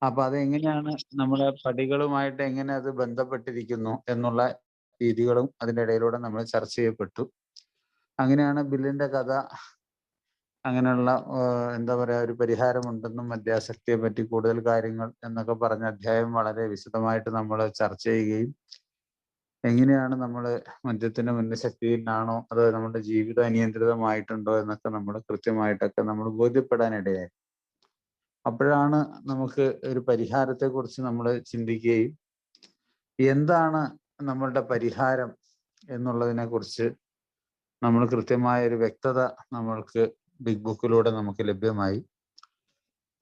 അപ്പൊ അതെങ്ങനെയാണ് നമ്മളെ പടികളുമായിട്ട് എങ്ങനെ അത് ബന്ധപ്പെട്ടിരിക്കുന്നു എന്നുള്ള രീതികളും അതിൻ്റെ ഇടയിലൂടെ നമ്മൾ ചർച്ച ചെയ്യപ്പെട്ടു. അങ്ങനെയാണ് ബില്ലിന്റെ കഥ, അങ്ങനെയുള്ള എന്താ പറയാ, ഒരു പരിഹാരമുണ്ടെന്നും മദ്യാസക്തിയെ പറ്റി കൂടുതൽ കാര്യങ്ങൾ എന്നൊക്കെ പറഞ്ഞ അധ്യായം വളരെ വിശദമായിട്ട് നമ്മൾ ചർച്ച ചെയ്യുകയും എങ്ങനെയാണ് നമ്മൾ മദ്യത്തിന്റെ മുന്നശക്തിയിലാണോ അതോ നമ്മുടെ ജീവിതം അനിയന്ത്രിതമായിട്ടുണ്ടോ എന്നൊക്കെ നമ്മൾ കൃത്യമായിട്ടൊക്കെ നമ്മൾ ബോധ്യപ്പെടാനിടയായി. അപ്പോഴാണ് നമുക്ക് ഒരു പരിഹാരത്തെക്കുറിച്ച് നമ്മൾ ചിന്തിക്കുകയും എന്താണ് നമ്മളുടെ പരിഹാരം എന്നുള്ളതിനെ കുറിച്ച് നമ്മൾ കൃത്യമായ ഒരു വ്യക്തത നമ്മൾക്ക് ബിഗ് ബുക്കിലൂടെ നമുക്ക് ലഭ്യമായി.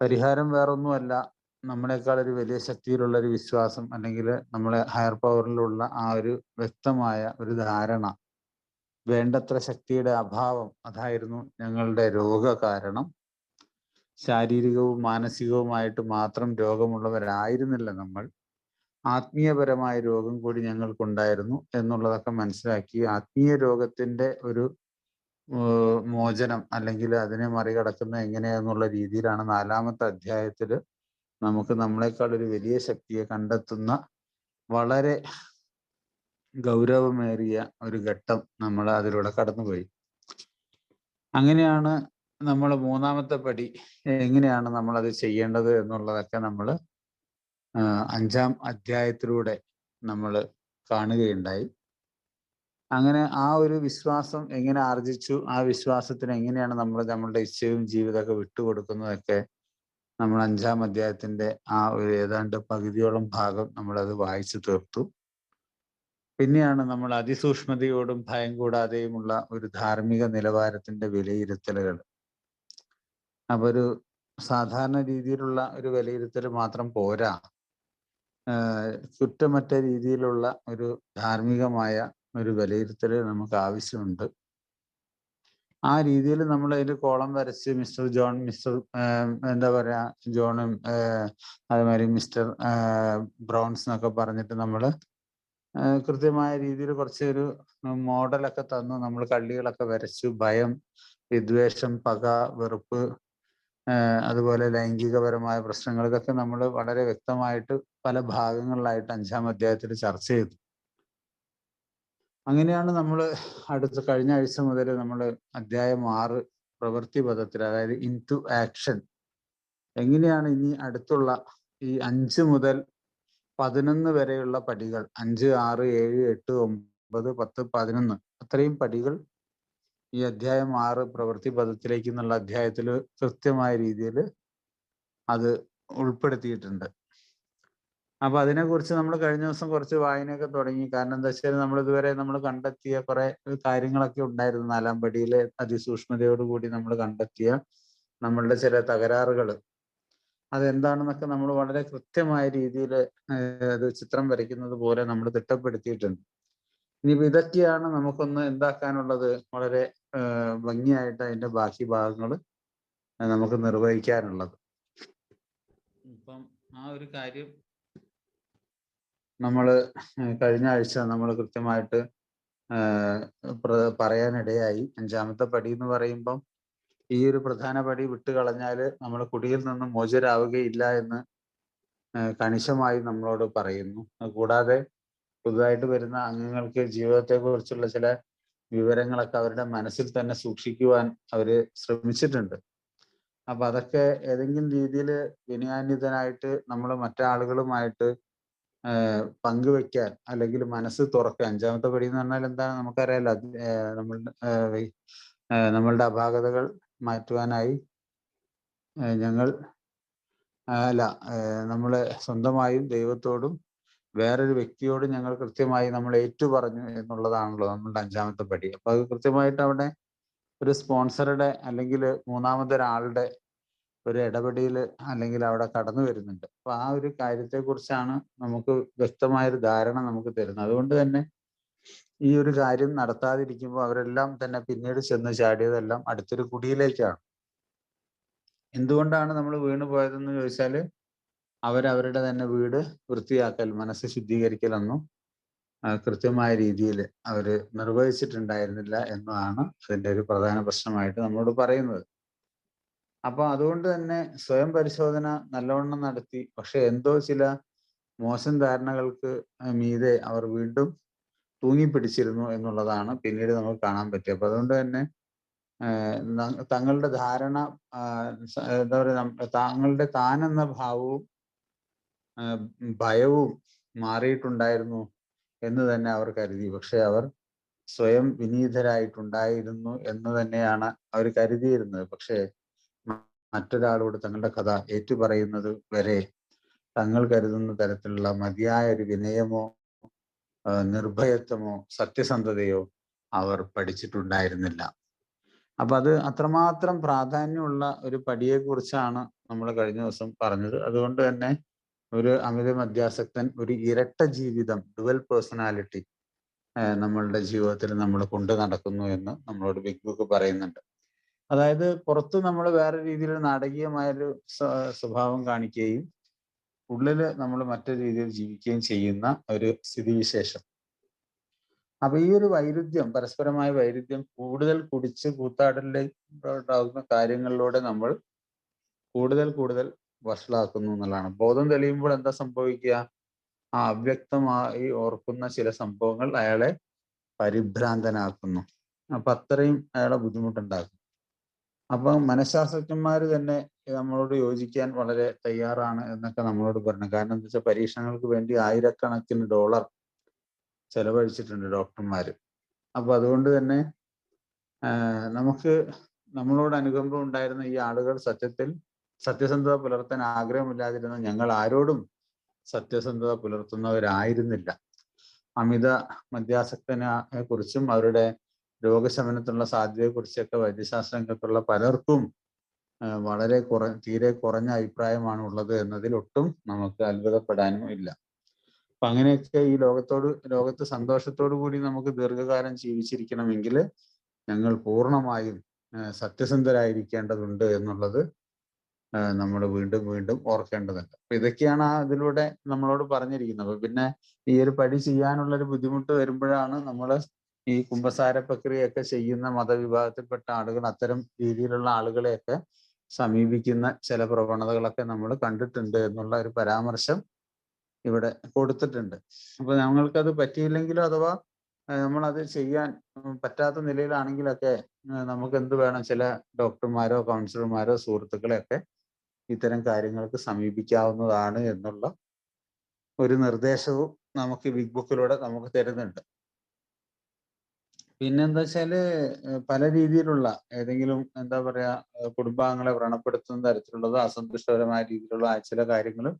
പരിഹാരം വേറൊന്നുമല്ല, നമ്മളെക്കാൾ ഒരു വലിയ ശക്തിയിലുള്ള ഒരു വിശ്വാസം, അല്ലെങ്കിൽ നമ്മളെ ഹയർ പവറിലുള്ള ആ ഒരു വ്യക്തമായ ഒരു ധാരണ, വേണ്ടത്ര ശക്തിയുടെ അഭാവം, അതായിരുന്നു ഞങ്ങളുടെ രോഗകാരണം. ശാരീരികവും മാനസികവുമായിട്ട് മാത്രം രോഗമുള്ളവരായിരുന്നില്ല നമ്മൾ, ആത്മീയപരമായ രോഗം കൂടി ഞങ്ങൾക്കുണ്ടായിരുന്നു എന്നുള്ളതൊക്കെ മനസ്സിലാക്കി ആത്മീയ രോഗത്തിന്റെ ഒരു മോചനം അല്ലെങ്കിൽ അതിനെ മറികടക്കുന്ന എങ്ങനെയാന്നുള്ള രീതിയിലാണ് 4-ാമത്തെ അധ്യായത്തിൽ നമുക്ക് നമ്മളെക്കാൾ ഒരു വലിയ ശക്തിയെ കണ്ടെത്തുന്ന വളരെ ഗൗരവമേറിയ ഒരു ഘട്ടം നമ്മൾ അതിലൂടെ കടന്നുപോയി. അങ്ങനെയാണ് നമ്മൾ 3-ാമത്തെ പടി എങ്ങനെയാണ് നമ്മളത് ചെയ്യേണ്ടത് എന്നുള്ളതൊക്കെ നമ്മൾ 5-ാം അധ്യായത്തിലൂടെ നമ്മൾ കാണുകയുണ്ടായി. അങ്ങനെ ആ ഒരു വിശ്വാസം എങ്ങനെ ആർജിച്ചു, ആ വിശ്വാസത്തിന് എങ്ങനെയാണ് നമ്മൾ നമ്മളുടെ ഇച്ഛയും ജീവിതമൊക്കെ വിട്ടുകൊടുക്കുന്നതൊക്കെ നമ്മൾ 5-ാം അധ്യായത്തിന്റെ ആ ഒരു ഏതാണ്ട് പകുതിയോളം ഭാഗം നമ്മളത് വായിച്ചു തീർത്തു. പിന്നെയാണ് നമ്മൾ അതിസൂക്ഷ്മതയോടും ഭയം കൂടാതെയുമുള്ള ഒരു ധാർമ്മിക നിലവാരത്തിന്റെ വിലയിരുത്തലുകൾ. അപ്പൊ ഒരു സാധാരണ രീതിയിലുള്ള ഒരു വിലയിരുത്തൽ മാത്രം പോരാ, കുറ്റമറ്റ രീതിയിലുള്ള ഒരു ധാർമ്മികമായ ഒരു വിലയിരുത്തൽ നമുക്ക് ആവശ്യമുണ്ട്. ആ രീതിയിൽ നമ്മൾ അതിന്റെ കോളം വരച്ച് മിസ്റ്റർ ജോൺ, മിസ്റ്റർ എന്താ പറയാ ജോണും അതുമാതിരി മിസ്റ്റർ ബ്രൗൺസ് എന്നൊക്കെ പറഞ്ഞിട്ട് നമ്മൾ കൃത്യമായ രീതിയിൽ കുറച്ച് ഒരു മോഡലൊക്കെ തന്നു. നമ്മൾ കള്ളികളൊക്കെ വരച്ചു. ഭയം, വിദ്വേഷം, പക, വെറുപ്പ്, അതുപോലെ ലൈംഗികപരമായ പ്രശ്നങ്ങൾ, ഇതൊക്കെ നമ്മൾ വളരെ വ്യക്തമായിട്ട് പല ഭാഗങ്ങളിലായിട്ട് 5-ാം അധ്യായത്തിൽ ചർച്ച ചെയ്തു. അങ്ങനെയാണ് നമ്മൾ കഴിഞ്ഞ ആഴ്ച മുതൽ നമ്മൾ അധ്യായം 6 പ്രവൃത്തി പദത്തിൽ, അതായത് ഇൻ ടു ആക്ഷൻ, എങ്ങനെയാണ് ഇനി അടുത്തുള്ള ഈ 5 മുതൽ 11 വരെയുള്ള പടികൾ, 5, 6, 7, 8, 9, 10, 11 അത്രയും പടികൾ ഈ അധ്യായം 6 പ്രവൃത്തി പദത്തിലേക്ക് എന്നുള്ള അധ്യായത്തിൽ കൃത്യമായ രീതിയിൽ അത് ഉൾപ്പെടുത്തിയിട്ടുണ്ട്. അപ്പൊ അതിനെക്കുറിച്ച് നമ്മൾ കഴിഞ്ഞ ദിവസം കുറച്ച് വായനയൊക്കെ തുടങ്ങി. കാരണം എന്താ വെച്ചാൽ നമ്മൾ ഇതുവരെ നമ്മൾ കണ്ടെത്തിയ കുറെ കാര്യങ്ങളൊക്കെ ഉണ്ടായിരുന്നു. 4-ാം പടിയിലെ അതിസൂക്ഷ്മതയോടുകൂടി നമ്മൾ കണ്ടെത്തിയ നമ്മളുടെ ചില തകരാറുകൾ, അതെന്താണെന്നൊക്കെ നമ്മൾ വളരെ കൃത്യമായ രീതിയിൽ അത് ചിത്രം വരയ്ക്കുന്നത് പോലെ നമ്മൾ തിട്ടപ്പെടുത്തിയിട്ടുണ്ട്. ഇനിയിപ്പോൾ ഇതൊക്കെയാണ് നമുക്കൊന്ന് എന്താക്കാനുള്ളത്, വളരെ ഭംഗിയായിട്ട് അതിന്റെ ബാക്കി ഭാഗങ്ങൾ നമുക്ക് നിർവഹിക്കാനുള്ളത്. ഇപ്പം ആ ഒരു കാര്യം നമ്മൾ കഴിഞ്ഞ ആഴ്ച നമ്മൾ കൃത്യമായിട്ട് പറയാനിടയായി. 5-ാമത്തെ പടി എന്ന് പറയുമ്പം ഈ ഒരു പ്രധാന പടി വിട്ടുകളഞ്ഞാൽ നമ്മൾ കുടിയിൽ നിന്നും മോചിതരാവുകയില്ല എന്ന് കണിശമായി നമ്മളോട് പറയുന്നു. കൂടാതെ പുതുതായിട്ട് വരുന്ന അംഗങ്ങൾക്ക് ജീവിതത്തെക്കുറിച്ചുള്ള ചില വിവരങ്ങളൊക്കെ അവരുടെ മനസ്സിൽ തന്നെ സൂക്ഷിക്കുവാൻ അവർ ശ്രമിച്ചിട്ടുണ്ട്. അപ്പൊ അതൊക്കെ ഏതെങ്കിലും രീതിയിൽ വിനയാന്വിതനായിട്ട് നമ്മൾ മറ്റാളുകളുമായിട്ട് പങ്കുവെക്കാൻ, അല്ലെങ്കിൽ മനസ്സ് തുറക്കാൻ. 5-ാമത്തെ പടി എന്ന് പറഞ്ഞാൽ എന്താണ് നമുക്കറിയാലോ, നമ്മളുടെ അപാകതകൾ മാറ്റുവാനായി ഞങ്ങൾ നമ്മളെ സ്വന്തമായും ദൈവത്തോടും വേറൊരു വ്യക്തിയോടും ഞങ്ങൾ കൃത്യമായി നമ്മൾ ഏറ്റുപറഞ്ഞു എന്നുള്ളതാണല്ലോ നമ്മളുടെ 5-ാമത്തെ പടി. അപ്പൊ അത് കൃത്യമായിട്ട് അവിടെ ഒരു സ്പോൺസറുടെ അല്ലെങ്കിൽ മൂന്നാമതൊരാളുടെ ഒരു ഇടപെടൽ അല്ലെങ്കിൽ അവിടെ കടന്നു വരുന്നുണ്ട്. അപ്പൊ ആ ഒരു കാര്യത്തെക്കുറിച്ചാണ് നമുക്ക് വ്യക്തമായൊരു ധാരണ നമുക്ക് തരുന്നത്. അതുകൊണ്ട് തന്നെ ഈ ഒരു കാര്യം നടത്താതിരിക്കുമ്പോൾ അവരെല്ലാം തന്നെ പിന്നീട് ചെന്ന് ചാടിയതെല്ലാം അടുത്തൊരു കുടിയിലേക്കാണ്. എന്തുകൊണ്ടാണ് നമ്മൾ വീണു പോയതെന്ന് ചോദിച്ചാൽ അവരവരുടെ തന്നെ വീട് വൃത്തിയാക്കൽ, മനസ്സ് ശുദ്ധീകരിക്കലൊന്നും കൃത്യമായ രീതിയിൽ അവർ നിർവഹിച്ചിട്ടുണ്ടായിരുന്നില്ല എന്നതാണ് അതിൻ്റെ ഒരു പ്രധാന പ്രശ്നമായിട്ട് നമ്മളോട് പറയുന്നത്. അപ്പൊ അതുകൊണ്ട് തന്നെ സ്വയം പരിശോധന നല്ലവണ്ണം നടത്തി. പക്ഷെ എന്തോ ചില മോശം ധാരണകൾക്ക് മീതെ അവർ വീണ്ടും തൂങ്ങിപ്പിടിച്ചിരുന്നു എന്നുള്ളതാണ് പിന്നീട് നമുക്ക് കാണാൻ പറ്റിയത്. അപ്പൊ അതുകൊണ്ട് തന്നെ തങ്ങളുടെ ധാരണ എന്താ പറയുക, താങ്കളുടെ താൻ എന്ന ഭാവവും ഭയവും മാറിയിട്ടുണ്ടായിരുന്നു എന്ന് തന്നെ അവർ കരുതി. പക്ഷെ അവർ സ്വയം വിനീതരായിട്ടുണ്ടായിരുന്നു എന്ന് തന്നെയാണ് അവർ കരുതിയിരുന്നത്. പക്ഷേ മറ്റൊരാളോട് തങ്ങളുടെ കഥ ഏറ്റുപറയുന്നത് വരെ തങ്ങൾ കരുതുന്ന തരത്തിലുള്ള മതിയായ ഒരു വിനയമോ നിർഭയത്വമോ സത്യസന്ധതയോ അവർ പഠിച്ചിട്ടുണ്ടായിരുന്നില്ല. അപ്പൊ അത് അത്രമാത്രം പ്രാധാന്യമുള്ള ഒരു പടിയെ കുറിച്ചാണ് നമ്മൾ കഴിഞ്ഞ ദിവസം പറഞ്ഞത്. അതുകൊണ്ട് തന്നെ ഒരു അമിത മദ്യാസക്തൻ ഒരു ഇരട്ട ജീവിതം, ഡുവൽ പേഴ്സണാലിറ്റി നമ്മളുടെ ജീവിതത്തിൽ നമ്മൾ കൊണ്ടു നടക്കുന്നു എന്ന് നമ്മളോട് ബിഗ് ബുക്ക് പറയുന്നുണ്ട്. അതായത് പുറത്ത് നമ്മൾ വേറെ രീതിയിൽ നാടകീയമായൊരു സ്വഭാവം കാണിക്കുകയും ഉള്ളില് നമ്മൾ മറ്റൊരു രീതിയിൽ ജീവിക്കുകയും ചെയ്യുന്ന ഒരു സ്ഥിതിവിശേഷം. അപ്പൊ ഈ ഒരു വൈരുദ്ധ്യം, പരസ്പരമായ വൈരുദ്ധ്യം കൂടുതൽ കുടിച്ച് കൂത്താടലിലേക്കുണ്ടാകുന്ന കാര്യങ്ങളിലൂടെ നമ്മൾ കൂടുതൽ വഷളാക്കുന്നു എന്നുള്ളതാണ്. ബോധം തെളിയുമ്പോൾ എന്താ സംഭവിക്കുക? ആ അവ്യക്തമായി ഓർക്കുന്ന ചില സംഭവങ്ങൾ അയാളെ പരിഭ്രാന്തനാക്കുന്നു. അപ്പൊ അത്രയും അയാളെ ബുദ്ധിമുട്ടുണ്ടാക്കും. അപ്പൊ മനഃശാസ്ത്രജ്ഞന്മാർ തന്നെ നമ്മളോട് യോജിക്കാൻ വളരെ തയ്യാറാണ് എന്നൊക്കെ നമ്മളോട് പറഞ്ഞു. കാരണം എന്താ വെച്ചാൽ പരീക്ഷണങ്ങൾക്ക് വേണ്ടി ആയിരക്കണക്കിന് ഡോളർ ചെലവഴിച്ചിട്ടുണ്ട് ഡോക്ടർമാര്. അപ്പൊ അതുകൊണ്ട് തന്നെ നമുക്ക് നമ്മളോട് അനുകമ്പ ഉണ്ടായിരുന്ന ഈ ആളുകൾ സത്യസന്ധത പുലർത്താൻ ആഗ്രഹമില്ലാതിരുന്ന ഞങ്ങൾ ആരോടും സത്യസന്ധത പുലർത്തുന്നവരായിരുന്നില്ല. അമിത മദ്യാസക്തനെ കുറിച്ചും അവരുടെ രോഗശമനത്തിനുള്ള സാധ്യതയെക്കുറിച്ചൊക്കെ വൈദ്യശാസ്ത്ര രംഗത്തുള്ള പലർക്കും വളരെ തീരെ കുറഞ്ഞ അഭിപ്രായമാണ് ഉള്ളത് എന്നതിൽ ഒട്ടും നമുക്ക് അത്ഭുതപ്പെടാനും ഇല്ല. അപ്പൊ അങ്ങനെയൊക്കെ ഈ ലോകത്ത് സന്തോഷത്തോടു കൂടി നമുക്ക് ദീർഘകാലം ജീവിച്ചിരിക്കണമെങ്കിൽ ഞങ്ങൾ പൂർണ്ണമായും സത്യസന്ധരായിരിക്കേണ്ടതുണ്ട് എന്നുള്ളത് നമ്മൾ വീണ്ടും ഓർക്കേണ്ടതുണ്ട്. അപ്പൊ ഇതൊക്കെയാണ് ഇതിലൂടെ നമ്മളോട് പറഞ്ഞിരിക്കുന്നത്. പിന്നെ ഈ ഒരു പടി ചെയ്യാനുള്ളൊരു ബുദ്ധിമുട്ട് വരുമ്പോഴാണ് നമ്മൾ ഈ കുമ്പസാര പ്രക്രിയയൊക്കെ ചെയ്യുന്ന മതവിഭാഗത്തിൽപ്പെട്ട ആളുകൾ അത്തരം രീതിയിലുള്ള ആളുകളെയൊക്കെ സമീപിക്കുന്ന ചില പ്രവണതകളൊക്കെ നമ്മൾ കണ്ടിട്ടുണ്ട് എന്നുള്ള ഒരു പരാമർശം ഇവിടെ കൊടുത്തിട്ടുണ്ട്. അപ്പൊ ഞങ്ങൾക്കത് പറ്റിയില്ലെങ്കിലോ അഥവാ നമ്മളത് ചെയ്യാൻ പറ്റാത്ത നിലയിലാണെങ്കിലൊക്കെ നമുക്ക് എന്ത് വേണം, ചില ഡോക്ടർമാരോ കൗൺസിലർമാരോ സുഹൃത്തുക്കളെയൊക്കെ ഇത്തരം കാര്യങ്ങൾക്ക് സമീപിക്കാവുന്നതാണ് എന്നുള്ള ഒരു നിർദ്ദേശവും നമുക്ക് ബിഗ് ബുക്കിലൂടെ നമുക്ക് തരുന്നുണ്ട്. പിന്നെന്താ വെച്ചാല് പല രീതിയിലുള്ള ഏതെങ്കിലും എന്താ പറയാ കുടുംബാംഗങ്ങളെ വ്രണപ്പെടുത്തുന്ന തരത്തിലുള്ളതോ അസന്തുഷ്ടപരമായ രീതിയിലുള്ള ചില കാര്യങ്ങളും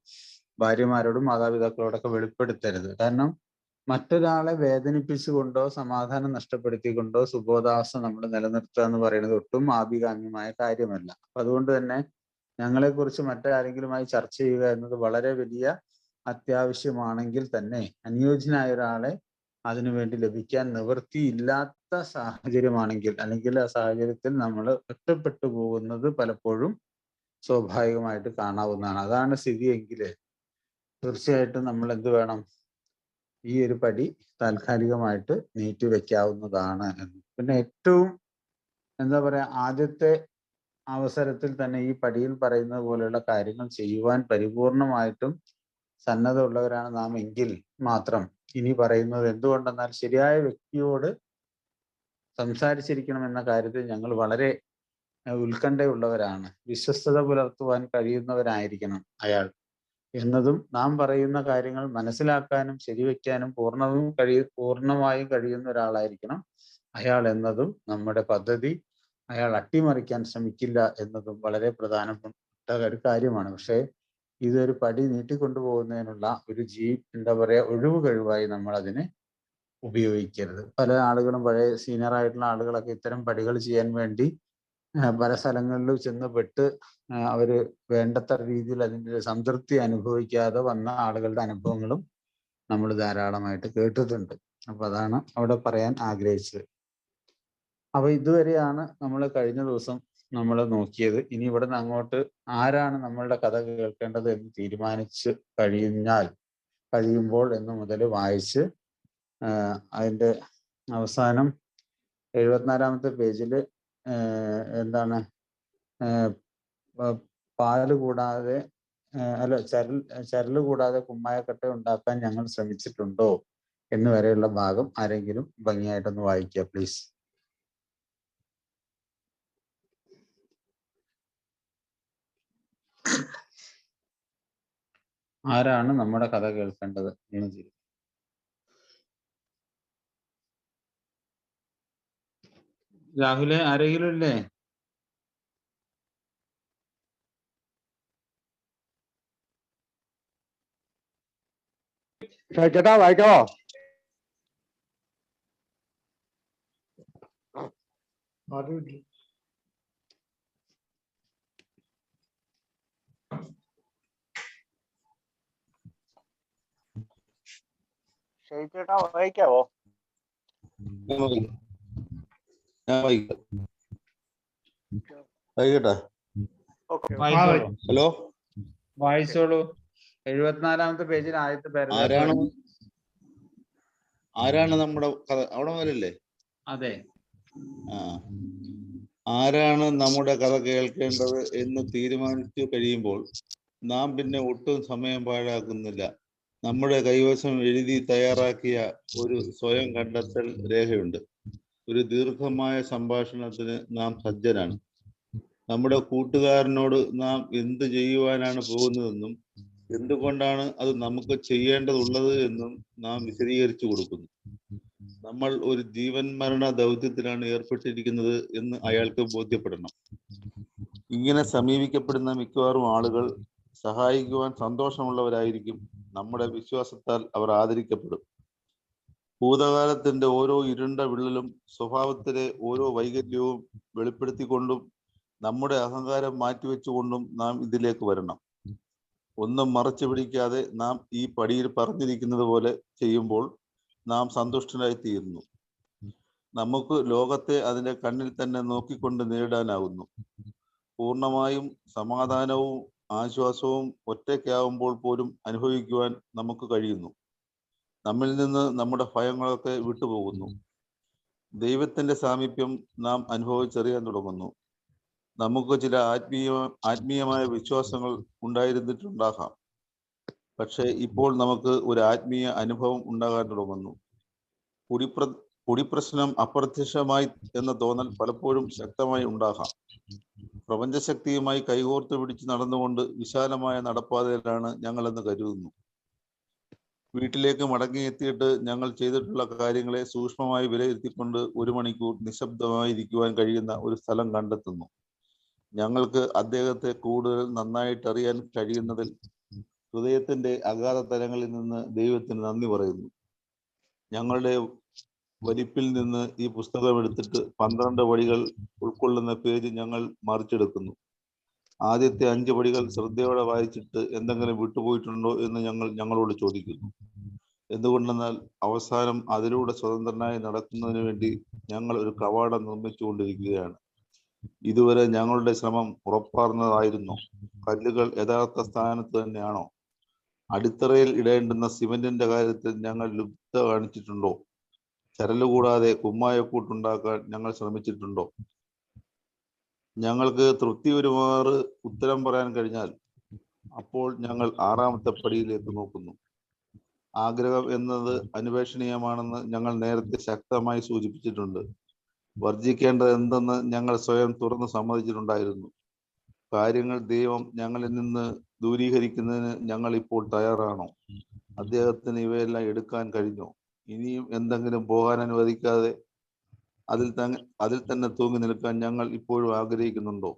ഭാര്യമാരോടും മാതാപിതാക്കളോടൊക്കെ വെളിപ്പെടുത്തരുത്. കാരണം മറ്റൊരാളെ വേദനിപ്പിച്ചുകൊണ്ടോ സമാധാനം നഷ്ടപ്പെടുത്തിക്കൊണ്ടോ സുബോധാവസ്ഥ നമ്മൾ നിലനിർത്തുക എന്ന് പറയുന്നത് ഒട്ടും ആഭികാമ്യമായ കാര്യമല്ല. അപ്പൊ അതുകൊണ്ട് തന്നെ ഞങ്ങളെക്കുറിച്ച് മറ്റാരെങ്കിലുമായി ചർച്ച ചെയ്യുക എന്നത് വളരെ വലിയ അത്യാവശ്യമാണെങ്കിൽ തന്നെ അനുയോജ്യനായ ഒരാളെ അതിനുവേണ്ടി ലഭിക്കാൻ നിവൃത്തിയില്ലാത്ത സാഹചര്യമാണെങ്കിൽ, അല്ലെങ്കിൽ ആ സാഹചര്യത്തിൽ നമ്മൾ ഒറ്റപ്പെട്ടു പോകുന്നത് പലപ്പോഴും സ്വാഭാവികമായിട്ട് കാണാവുന്നതാണ്. അതാണ് സ്ഥിതിയെങ്കിൽ തീർച്ചയായിട്ടും നമ്മൾ എന്ത് വേണം, ഈ ഒരു പടി താൽക്കാലികമായിട്ട് നീട്ടിവെക്കാവുന്നതാണ്. പിന്നെ ഏറ്റവും എന്താ പറയാ, ആദ്യത്തെ അവസരത്തിൽ തന്നെ ഈ പടിയിൽ പറയുന്നത് പോലെയുള്ള കാര്യങ്ങൾ ചെയ്യുവാൻ പരിപൂർണമായിട്ടും സന്നദ്ധ ഉള്ളവരാണ് നാം എങ്കിൽ മാത്രം ഇനി പറയുന്നത് എന്തുകൊണ്ടെന്നാൽ ശരിയായ വ്യക്തിയോട് സംസാരിച്ചിരിക്കണം എന്ന കാര്യത്തിൽ ഞങ്ങൾ വളരെ ഉത്കണ്ഠയുള്ളവരാണ്. വിശ്വസ്തത പുലർത്തുവാൻ കഴിയുന്നവരായിരിക്കണം അയാൾ എന്നതും നാം പറയുന്ന കാര്യങ്ങൾ മനസ്സിലാക്കാനും ശരിവെക്കാനും പൂർണ്ണമായും കഴിയുന്ന ഒരാളായിരിക്കണം അയാൾ എന്നതും നമ്മുടെ പദ്ധതി അയാൾ അട്ടിമറിക്കാൻ ശ്രമിക്കില്ല എന്നതും വളരെ പ്രധാനപ്പെട്ട ഒരു കാര്യമാണ്. പക്ഷേ ഇതൊരു പടി നീട്ടിക്കൊണ്ടുപോകുന്നതിനുള്ള ഒരു എന്താ പറയാ ഒഴിവ് കഴിവായി നമ്മൾ അതിനെ ഉപയോഗിക്കരുത്. പല ആളുകളും പഴയ സീനിയർ ആയിട്ടുള്ള ആളുകളൊക്കെ ഇത്തരം പടികൾ ചെയ്യാൻ വേണ്ടി പല സ്ഥലങ്ങളിലും ചെന്ന് പെട്ട് അവര് വേണ്ടത്ര രീതിയിൽ അതിൻ്റെ സംതൃപ്തി അനുഭവിക്കാതെ വന്ന ആളുകളുടെ അനുഭവങ്ങളും നമ്മൾ ധാരാളമായിട്ട് കേട്ടിട്ടുണ്ട്. അപ്പൊ അതാണ് അവിടെ പറയാൻ ആഗ്രഹിച്ചത്. അപ്പൊ ഇതുവരെയാണ് നമ്മൾ കഴിഞ്ഞ ദിവസം നമ്മൾ നോക്കിയത്. ഇനി ഇവിടെ നിന്ന് അങ്ങോട്ട് ആരാണ് നമ്മളുടെ കഥ കേൾക്കേണ്ടത് എന്ന് തീരുമാനിച്ച് കഴിയുമ്പോൾ എന്ന് മുതൽ വായിച്ച് അതിൻ്റെ അവസാനം 74-ാമത്തെ പേജിൽ എന്താണ് പാല് കൂടാതെ അല്ല ചരല് കൂടാതെ കുമ്മായക്കട്ട ഉണ്ടാക്കാൻ ഞങ്ങൾ ശ്രമിച്ചിട്ടുണ്ടോ എന്ന് വരെയുള്ള ഭാഗം ആരെങ്കിലും ഭംഗിയായിട്ടൊന്ന് വായിക്കുക പ്ലീസ്. ആരാണ് നമ്മുടെ കഥ കേൾക്കേണ്ടത്? രാഹുലെ, ആരെങ്കിലും ഇല്ലേ? ചേട്ടാ വായിക്കാവോ? ചേട്ടാ വായിക്കാവോ? ഹലോ, വായിച്ചോളൂ. 74-ാമത്തെ പേജിൽ ആദ്യത്തെ പാരഗ്രാഫ്. ആരാണ് നമ്മുടെ കഥ? അവിടെ മുതലല്ലേ? അതെ. ആരാണ് നമ്മുടെ കഥ കേൾക്കേണ്ടത് എന്ന് തീരുമാനിച്ചു കഴിയുമ്പോൾ നാം പിന്നെ ഒട്ടും സമയം പാഴാക്കുന്നില്ല. നമ്മുടെ കൈവശം എഴുതി തയ്യാറാക്കിയ ഒരു സ്വയം കണ്ടെത്തൽ രേഖയുണ്ട്. ഒരു ദീർഘമായ സംഭാഷണത്തിന് നാം സജ്ജനാണ്. നമ്മുടെ കൂട്ടുകാരനോട് നാം എന്ത് ചെയ്യുവാനാണ് പോകുന്നതെന്നും എന്തുകൊണ്ടാണ് അത് നമുക്ക് ചെയ്യേണ്ടതുള്ളത് എന്നും നാം വിശദീകരിച്ചു കൊടുക്കുന്നു. നമ്മൾ ഒരു ജീവൻ മരണ ദൗത്യത്തിലാണ് ഏർപ്പെട്ടിരിക്കുന്നത് എന്ന് അയാൾക്ക് ബോധ്യപ്പെടണം. ഇങ്ങനെ സമീപിക്കപ്പെടുന്ന മിക്കവാറും ആളുകൾ സഹായിക്കുവാൻ സന്തോഷമുള്ളവരായിരിക്കും. നമ്മുടെ വിശ്വാസത്താൽ അവർ ആദരിക്കപ്പെടും. ഭൂതകാലത്തിന്റെ ഓരോ ഇരുണ്ട വിള്ളലും സ്വഭാവത്തിലെ ഓരോ വൈകല്യവും വെളിപ്പെടുത്തിക്കൊണ്ടും നമ്മുടെ അഹങ്കാരം മാറ്റിവെച്ചുകൊണ്ടും നാം ഇതിലേക്ക് വരണം. ഒന്നും മറച്ചു പിടിക്കാതെ നാം ഈ പടിയിൽ പറഞ്ഞിരിക്കുന്നത് പോലെ ചെയ്യുമ്പോൾ നാം സന്തുഷ്ടരായി തീരുന്നു. നമുക്ക് ലോകത്തെ അതിന്റെ കണ്ണിൽ തന്നെ നോക്കിക്കൊണ്ട് നേരിടാനാകുന്നു. പൂർണ്ണമായും സമാധാനവും ആശ്വാസവും ഒറ്റയ്ക്കാവുമ്പോൾ പോലും അനുഭവിക്കുവാൻ നമുക്ക് കഴിയുന്നു. നമ്മിൽ നിന്ന് നമ്മുടെ ഭയങ്ങളൊക്കെ വിട്ടുപോകുന്നു. ദൈവത്തിന്റെ സാമീപ്യം നാം അനുഭവിച്ചറിയാൻ തുടങ്ങുന്നു. നമുക്ക് ചില ആത്മീയമായ വിശ്വാസങ്ങൾ ഉണ്ടായിരുന്നിട്ടുണ്ടാകാം. പക്ഷെ ഇപ്പോൾ നമുക്ക് ഒരു ആത്മീയ അനുഭവം ഉണ്ടാകാൻ തുടങ്ങുന്നു. കുടിപ്രശ്നം അപ്രത്യക്ഷമായി എന്ന തോന്നൽ പലപ്പോഴും ശക്തമായി ഉണ്ടാകാം. പ്രപഞ്ചശക്തിയുമായി കൈകോർത്ത് പിടിച്ച് നടന്നുകൊണ്ട് വിശാലമായ നടപ്പാതയിലാണ് ഞങ്ങളെന്ന് കരുതുന്നു. വീട്ടിലേക്ക് മടങ്ങിയെത്തിയിട്ട് ഞങ്ങൾ ചെയ്തിട്ടുള്ള കാര്യങ്ങളെ സൂക്ഷ്മമായി വിലയിരുത്തിക്കൊണ്ട് 1 മണിക്കൂർ നിശബ്ദമായി ഇരിക്കുവാൻ കഴിയുന്ന ഒരു സ്ഥലം കണ്ടെത്തുന്നു. ഞങ്ങൾക്ക് അദ്ദേഹത്തെ കൂടുതൽ നന്നായിട്ട് അറിയാൻ കഴിയുന്നതിൽ ഹൃദയത്തിന്റെ അഗാധ തലങ്ങളിൽ നിന്ന് ദൈവത്തിന് നന്ദി പറയുന്നു. ഞങ്ങളുടെ വലിപ്പിൽ നിന്ന് ഈ പുസ്തകം എടുത്തിട്ട് 12 വഴികൾ ഉൾക്കൊള്ളുന്ന പേജ് ഞങ്ങൾ മറിച്ചെടുക്കുന്നു. ആദ്യത്തെ 5 വഴികൾ ശ്രദ്ധയോടെ വായിച്ചിട്ട് എന്തെങ്കിലും വിട്ടുപോയിട്ടുണ്ടോ എന്ന് ഞങ്ങളോട് ചോദിക്കുന്നു. എന്തുകൊണ്ടെന്നാൽ അവസാനം അതിലൂടെ സ്വതന്ത്രനായി നടക്കുന്നതിന് വേണ്ടി ഞങ്ങൾ ഒരു കവാടം നിർമ്മിച്ചുകൊണ്ടിരിക്കുകയാണ്. ഇതുവരെ ഞങ്ങളുടെ ശ്രമം ഉറപ്പാർന്നതായിരുന്നോ? കല്ലുകൾ യഥാർത്ഥ സ്ഥാനത്ത് തന്നെയാണോ? അടിത്തറയിൽ ഇടേണ്ടുന്ന സിമന്റിന്റെ കാര്യത്തിൽ ഞങ്ങൾ ലുപ്ത കാണിച്ചിട്ടുണ്ടോ? ചരലുകൂടാതെ കുമ്മായക്കൂട്ടുണ്ടാക്കാൻ ഞങ്ങൾ ശ്രമിച്ചിട്ടുണ്ടോ? ഞങ്ങൾക്ക് തൃപ്തി വരുമാറ് ഉത്തരം പറയാൻ കഴിഞ്ഞാൽ അപ്പോൾ ഞങ്ങൾ 6-ാമത്തെ പടിയിലേക്ക് നോക്കുന്നു. ആഗ്രഹം എന്നത് അന്വേഷണീയമാണെന്ന് ഞങ്ങൾ നേരത്തെ ശക്തമായി സൂചിപ്പിച്ചിട്ടുണ്ട്. വർജിക്കേണ്ടത് എന്തെന്ന് ഞങ്ങൾ സ്വയം തുറന്ന് സമ്മതിച്ചിട്ടുണ്ടായിരുന്നു. കാര്യങ്ങൾ ദൈവം ഞങ്ങളിൽ നിന്ന് ദൂരീകരിക്കുന്നതിന് ഞങ്ങൾ ഇപ്പോൾ തയ്യാറാണോ? അദ്ദേഹത്തിന് ഇവയെല്ലാം എടുക്കാൻ കഴിഞ്ഞോ? ഇനിയും എന്തെങ്കിലും പോകാൻ അനുവദിക്കാതെ അതിൽ തന്നെ തൂങ്ങി നിൽക്കാൻ ഞങ്ങൾ ഇപ്പോഴും ആഗ്രഹിക്കുന്നുണ്ടോ?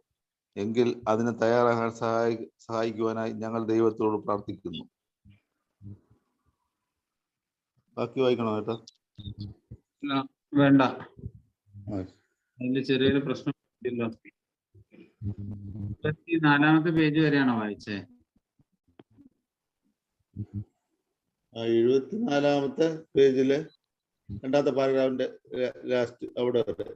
എങ്കിൽ അതിന് തയ്യാറാകാൻ സഹായിക്കുവാനായി ഞങ്ങൾ ദൈവത്തോട് പ്രാർത്ഥിക്കുന്നു. ബാക്കി വായിക്കണോ കേട്ടോ? വേണ്ട, അതിന്റെ ചെറിയൊരു പ്രശ്നം. 24-ാമത്തെ പേജ് വരെയാണോ വായിച്ചേ? 74-ാമത്തെ പേജിലെ 2-ാമത്തെ പാരഗ്രാഫിന്റെ ലാസ്റ്റ് അവിടെ വരെ.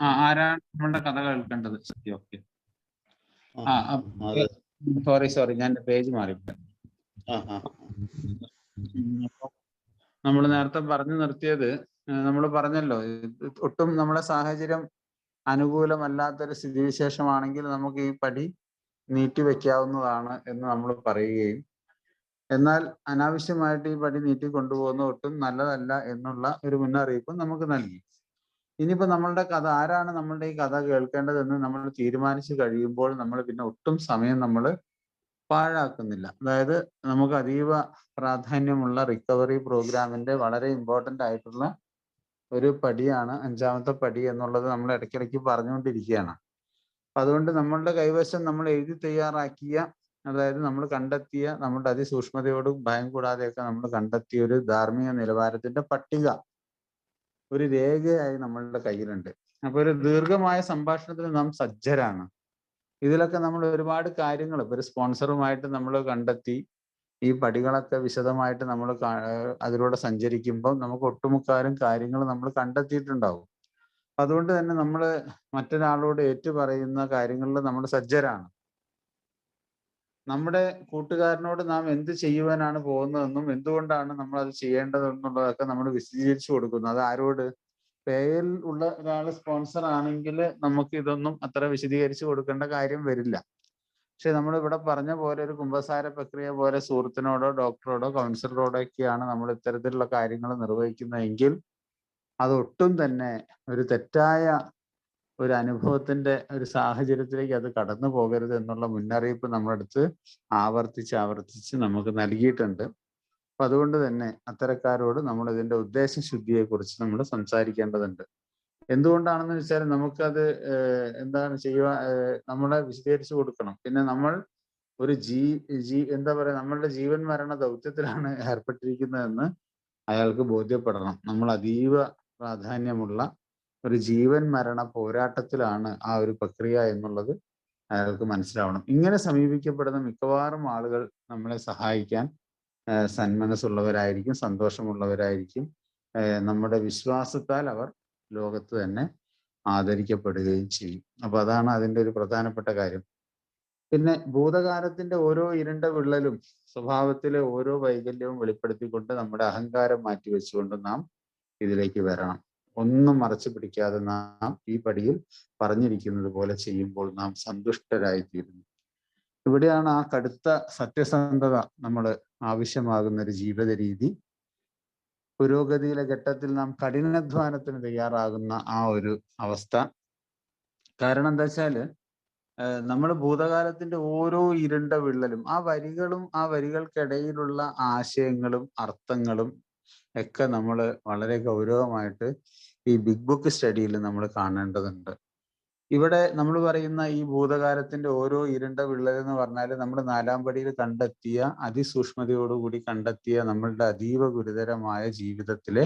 ആരാണ് നമ്മളുടെ കഥ കേൾക്കേണ്ടത്? ഓക്കെ, സോറി, ഞാൻ പേജ് മാറിപ്പോയി. നമ്മൾ നേരത്തെ പറഞ്ഞു നിർത്തിയത് നമ്മൾ പറഞ്ഞല്ലോ, ഇത് ഒട്ടും നമ്മുടെ സാഹചര്യം അനുകൂലമല്ലാത്തൊരു സ്ഥിതിവിശേഷമാണെങ്കിൽ നമുക്ക് ഈ പടി നീട്ടി വെക്കാവുന്നതാണ് എന്ന് നമ്മൾ പറയുകയും, എന്നാൽ അനാവശ്യമായിട്ട് ഈ പടി നീട്ടി കൊണ്ടുപോകുന്ന ഒട്ടും നല്ലതല്ല എന്നുള്ള ഒരു മുന്നറിയിപ്പും നമുക്ക് നൽകി. ഇനിയിപ്പോ നമ്മളുടെ കഥ, ആരാണ് നമ്മളുടെ ഈ കഥ കേൾക്കേണ്ടതെന്ന് നമ്മൾ തീരുമാനിച്ചു കഴിയുമ്പോൾ നമ്മൾ പിന്നെ ഒട്ടും സമയം നമ്മൾ പാഴാക്കുന്നില്ല. അതായത് നമുക്ക് അതീവ പ്രാധാന്യമുള്ള റിക്കവറി പ്രോഗ്രാമിന്റെ വളരെ ഇമ്പോർട്ടന്റ് ആയിട്ടുള്ള ഒരു പടിയാണ് 5ാമത്തെ പടി എന്നുള്ളത് നമ്മൾ ഇടയ്ക്കിടയ്ക്ക് പറഞ്ഞുകൊണ്ടിരിക്കുകയാണ്. അപ്പൊ അതുകൊണ്ട് നമ്മളുടെ കൈവശം നമ്മൾ എഴുതി തയ്യാറാക്കിയ, അതായത് നമ്മൾ കണ്ടെത്തിയ, നമ്മുടെ അതിസൂക്ഷ്മതയോടും ഭയം കൂടാതെയൊക്കെ നമ്മൾ കണ്ടെത്തിയ ഒരു ധാർമ്മിക നിലവാരത്തിന്റെ പട്ടിക, ഒരു രേഖയായി നമ്മളുടെ കയ്യിലുണ്ട്. അപ്പൊ ഒരു ദീർഘമായ സംഭാഷണത്തിന് നാം സജ്ജരാണ്. ഇതിലൊക്കെ നമ്മൾ ഒരുപാട് കാര്യങ്ങൾ ഇപ്പൊ ഒരു സ്പോൺസറുമായിട്ട് നമ്മൾ കണ്ടെത്തി. ഈ പടികളൊക്കെ വിശദമായിട്ട് നമ്മൾ അതിലൂടെ സഞ്ചരിക്കുമ്പോൾ നമുക്ക് ഒട്ടുമുക്കാലും കാര്യങ്ങൾ നമ്മൾ കണ്ടെത്തിയിട്ടുണ്ടാവും. അപ്പൊ അതുകൊണ്ട് തന്നെ നമ്മൾ മറ്റൊരാളോട് ഏറ്റുപറയുന്ന കാര്യങ്ങളിൽ നമ്മൾ സജ്ജരാണ്. നമ്മുടെ കൂട്ടുകാരനോട് നാം എന്ത് ചെയ്യുവാനാണ് പോകുന്നതെന്നും എന്തുകൊണ്ടാണ് നമ്മൾ അത് ചെയ്യേണ്ടതെന്നുള്ളതൊക്കെ നമ്മൾ വിശദീകരിച്ചു കൊടുക്കുന്നു. അത് ആരോട്? പേയിൽ ഉള്ള ഒരാൾ സ്പോൺസർ ആണെങ്കിൽ നമുക്ക് ഇതൊന്നും അത്ര വിശദീകരിച്ചു കൊടുക്കേണ്ട കാര്യം വരില്ല. പക്ഷെ നമ്മൾ ഇവിടെ പറഞ്ഞ പോലെ ഒരു കുമ്പസാര പ്രക്രിയ പോലെ സുഹൃത്തിനോടോ ഡോക്ടറോടോ കൗൺസിലറോടോ ഒക്കെയാണ് നമ്മൾ ഇത്തരത്തിലുള്ള കാര്യങ്ങൾ നിർവഹിക്കുന്നതെങ്കിൽ അതൊട്ടും തന്നെ ഒരു തെറ്റായ ഒരു അനുഭവത്തിന്റെ ഒരു സാഹചര്യത്തിലേക്ക് അത് കടന്നു പോകരുത് എന്നുള്ള മുന്നറിയിപ്പ് നമ്മുടെ അടുത്ത് ആവർത്തിച്ച് നമുക്ക് നൽകിയിട്ടുണ്ട്. അപ്പൊ അതുകൊണ്ട് തന്നെ അത്തരക്കാരോട് നമ്മൾ ഇതിന്റെ ഉദ്ദേശശുദ്ധിയെക്കുറിച്ച് നമ്മൾ സംസാരിക്കേണ്ടതുണ്ട്. എന്തുകൊണ്ടാണെന്ന് വെച്ചാൽ നമുക്കത് എന്താണ് ചെയ്യുക, നമ്മളെ വിശദീകരിച്ചു കൊടുക്കണം. പിന്നെ നമ്മൾ ഒരു എന്താ പറയാ, നമ്മളുടെ ജീവൻ മരണ ദൗത്യത്തിലാണ് ഏർപ്പെട്ടിരിക്കുന്നതെന്ന് അയാൾക്ക് ബോധ്യപ്പെടണം. നമ്മൾ അതീവ പ്രാധാന്യമുള്ള ഒരു ജീവൻ മരണ പോരാട്ടത്തിലാണ് ആ ഒരു പ്രക്രിയ എന്നുള്ളത് അയാൾക്ക് മനസ്സിലാവണം. ഇങ്ങനെ സമീപിക്കപ്പെടുന്ന മിക്കവാറും ആളുകൾ നമ്മളെ സഹായിക്കാൻ സന്മനസ്സുള്ളവരായിരിക്കും, സന്തോഷമുള്ളവരായിരിക്കും. നമ്മുടെ വിശ്വാസത്താൽ അവർ ലോകത്ത് തന്നെ ആദരിക്കപ്പെടുകയും ചെയ്യും. അപ്പൊ അതാണ് അതിൻ്റെ ഒരു പ്രധാനപ്പെട്ട കാര്യം. പിന്നെ ഭൂതകാലത്തിന്റെ ഓരോ ഇരുണ്ട വിള്ളലും സ്വഭാവത്തിലെ ഓരോ വൈകല്യവും വെളിപ്പെടുത്തിക്കൊണ്ട് നമ്മുടെ അഹങ്കാരം മാറ്റിവെച്ചുകൊണ്ട് നാം ഇതിലേക്ക് വരണം. ഒന്നും മറച്ചു പിടിക്കാതെ നാം ഈ പടിയിൽ പറഞ്ഞിരിക്കുന്നത് പോലെ ചെയ്യുമ്പോൾ നാം സന്തുഷ്ടരായിത്തീരുന്നു. ഇവിടെയാണ് ആ കടുത്ത സത്യസന്ധത നമ്മൾ ആവശ്യമാകുന്ന ഒരു ജീവിത രീതി. പുരോഗതിയിലെ ഘട്ടത്തിൽ നാം കഠിനാധ്വാനത്തിന് തയ്യാറാകുന്ന ആ ഒരു അവസ്ഥ. കാരണം എന്താ വെച്ചാല് നമ്മൾ ഭൂതകാലത്തിന്റെ ഓരോ ഇരുണ്ട വിള്ളലും ആ വരികളും ആ വരികൾക്കിടയിലുള്ള ആശയങ്ങളും അർത്ഥങ്ങളും ഒക്കെ നമ്മൾ വളരെ ഗൗരവമായിട്ട് ഈ ബിഗ് ബുക്ക് സ്റ്റഡിയിൽ നമ്മൾ കാണേണ്ടതുണ്ട്. ഇവിടെ നമ്മൾ പറയുന്ന ഈ ഭൂതകാലത്തിന്റെ ഓരോ ഇരുണ്ട വിള്ളൽ എന്ന് പറഞ്ഞാൽ നമ്മൾ 4ാം പടിയിൽ കണ്ടെത്തിയ അതിസൂക്ഷ്മതയോടുകൂടി കണ്ടെത്തിയ നമ്മളുടെ അതീവ ഗുരുതരമായ ജീവിതത്തിലെ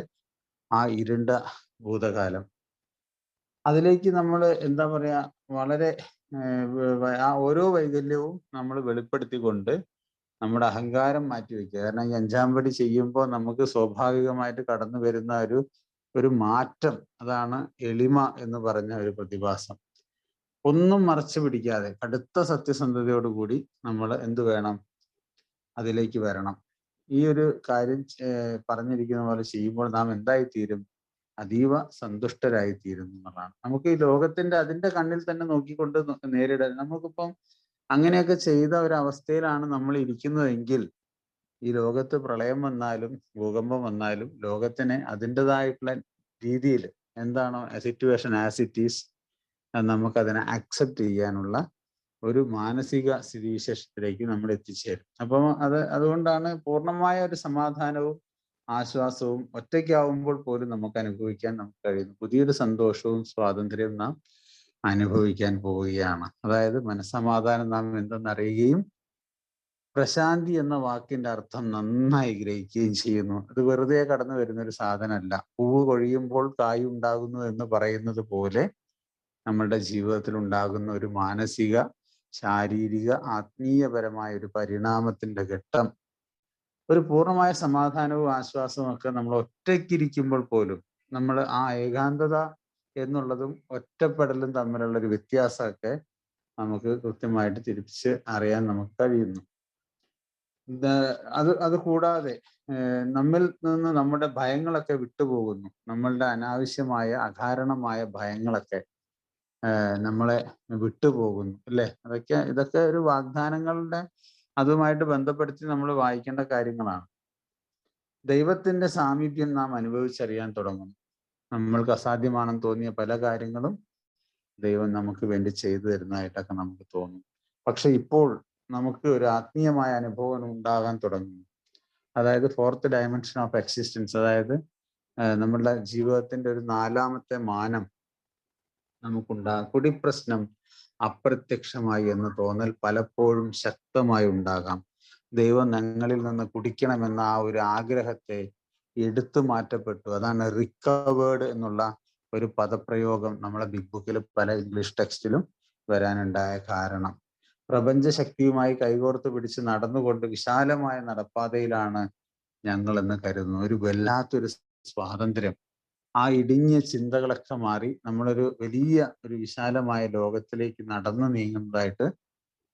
ആ ഇരുണ്ട ഭൂതകാലം, അതിലേക്ക് നമ്മൾ എന്താ പറയാ, വളരെ ആ ഓരോ വൈകല്യവും നമ്മൾ വെളിപ്പെടുത്തിക്കൊണ്ട് നമ്മുടെ അഹങ്കാരം മാറ്റിവെക്കുക. കാരണം ഈ 5ാം പടി ചെയ്യുമ്പോൾ നമുക്ക് സ്വാഭാവികമായിട്ട് കടന്നു വരുന്ന ഒരു മാറ്റം, അതാണ് എളിമ എന്ന് പറഞ്ഞ ഒരു പ്രതിഭാസം. ഒന്നും മറച്ചു പിടിക്കാതെ കടുത്ത സത്യസന്ധതയോടുകൂടി നമ്മൾ എന്ത് വേണം, അതിലേക്ക് വരണം. ഈ ഒരു കാര്യം പറഞ്ഞിരിക്കുന്ന പോലെ ചെയ്യുമ്പോൾ നാം എന്തായിത്തീരും? അതീവ സന്തുഷ്ടരായിത്തീരും എന്നുള്ളതാണ്. നമുക്ക് ഈ ലോകത്തിന്റെ അതിന്റെ കണ്ണിൽ തന്നെ നോക്കിക്കൊണ്ട് നേരിടാൻ, നമുക്കിപ്പം അങ്ങനെയൊക്കെ ചെയ്ത ഒരവസ്ഥയിലാണ് നമ്മൾ ഇരിക്കുന്നതെങ്കിൽ ഈ ലോകത്ത് പ്രളയം വന്നാലും ഭൂകമ്പം വന്നാലും ലോകത്തിനെ അതിൻ്റെതായിട്ടുള്ള രീതിയിൽ എന്താണോ സിറ്റുവേഷൻ ആസ് ഇറ്റ് ഈസ്, നമുക്കതിനെ അക്സെപ്റ്റ് ചെയ്യാനുള്ള ഒരു മാനസിക സ്ഥിതിവിശേഷത്തിലേക്ക് നമ്മൾ എത്തിച്ചേരും. അപ്പം അതുകൊണ്ടാണ് പൂർണ്ണമായ ഒരു സമാധാനവും ആശ്വാസവും ഒറ്റയ്ക്കാവുമ്പോൾ പോലും നമുക്ക് അനുഭവിക്കാൻ നമുക്ക് കഴിയുന്നു. പുതിയൊരു സന്തോഷവും സ്വാതന്ത്ര്യവും നാം അനുഭവിക്കാൻ പോവുകയാണ്. അതായത് മനസ്സമാധാനം നാം എന്തെന്നറിയുകയും പ്രശാന്തി എന്ന വാക്കിന്റെ അർത്ഥം നന്നായി ഗ്രഹിക്കുകയും ചെയ്യുന്നു. അത് വെറുതെ കടന്നു വരുന്ന ഒരു സാധനമല്ല. പൂവ് കൊഴിയുമ്പോൾ കായ് ഉണ്ടാകുന്നു എന്ന് പറയുന്നത് പോലെ നമ്മളുടെ ജീവിതത്തിൽ ഉണ്ടാകുന്ന ഒരു മാനസിക, ശാരീരിക, ആത്മീയപരമായ ഒരു പരിണാമത്തിന്റെ ഘട്ടം, ഒരു പൂർണ്ണമായ സമാധാനവും ആശ്വാസവും ഒക്കെ നമ്മൾ ഒറ്റയ്ക്കിരിക്കുമ്പോൾ പോലും നമ്മൾ ആ ഏകാന്തത എന്നുള്ളതും ഒറ്റപ്പെടലും തമ്മിലുള്ള ഒരു വ്യത്യാസമൊക്കെ നമുക്ക് കൃത്യമായിട്ട് തിരിച്ച് അറിയാൻ നമുക്ക് കഴിയുന്നു. അത് കൂടാതെ നമ്മിൽ നിന്ന് നമ്മുടെ ഭയങ്ങളൊക്കെ വിട്ടുപോകുന്നു. നമ്മളുടെ അനാവശ്യമായ അകാരണമായ ഭയങ്ങളൊക്കെ നമ്മളെ വിട്ടുപോകുന്നു അല്ലേ? ഇതൊക്കെ ഒരു വാഗ്ദാനങ്ങളുടെ അതുമായിട്ട് ബന്ധപ്പെടുത്തി നമ്മൾ വായിക്കേണ്ട കാര്യങ്ങളാണ്. ദൈവത്തിന്റെ സാമീപ്യം നാം അനുഭവിച്ചറിയാൻ തുടങ്ങുന്നു. നമ്മൾക്ക് അസാധ്യമാണെന്ന് തോന്നിയ പല കാര്യങ്ങളും ദൈവം നമുക്ക് വേണ്ടി ചെയ്തു തരുന്നതായിട്ടൊക്കെ നമുക്ക് തോന്നും. പക്ഷെ ഇപ്പോൾ നമുക്ക് ഒരു ആത്മീയമായ അനുഭവം ഉണ്ടാകാൻ തുടങ്ങുന്നു. അതായത് ഫോർത്ത് ഡയമെൻഷൻ ഓഫ് എക്സിസ്റ്റൻസ്, അതായത് നമ്മളുടെ ജീവിതത്തിന്റെ ഒരു നാലാമത്തെ മാനം നമുക്കുണ്ടാകും. കുടിപ്രശ്നം അപ്രത്യക്ഷമായി എന്ന് തോന്നൽ പലപ്പോഴും ശക്തമായി ഉണ്ടാകാം. ദൈവം ഞങ്ങളിൽ നിന്ന് കുടിക്കണമെന്ന ആ ഒരു ആഗ്രഹത്തെ എടുത്തു മാറ്റപ്പെട്ടു. അതാണ് റിക്കവേർഡ് എന്നുള്ള ഒരു പദപ്രയോഗം നമ്മളെ ബിഗ് ബുക്കിൽ പല ഇംഗ്ലീഷ് ടെക്സ്റ്റിലും വരാനുണ്ടായ കാരണം. പ്രപഞ്ചശക്തിയുമായി കൈകോർത്ത് പിടിച്ച് നടന്നുകൊണ്ട് വിശാലമായ നടപ്പാതയിലാണ് ഞങ്ങളെന്ന് കരുതുന്നു. ഒരു വല്ലാത്തൊരു സ്വാതന്ത്ര്യം. ആ ഇടുങ്ങിയ ചിന്തകളൊക്കെ മാറി നമ്മളൊരു വലിയ ഒരു വിശാലമായ ലോകത്തിലേക്ക് നടന്നു നീങ്ങുന്നതായിട്ട്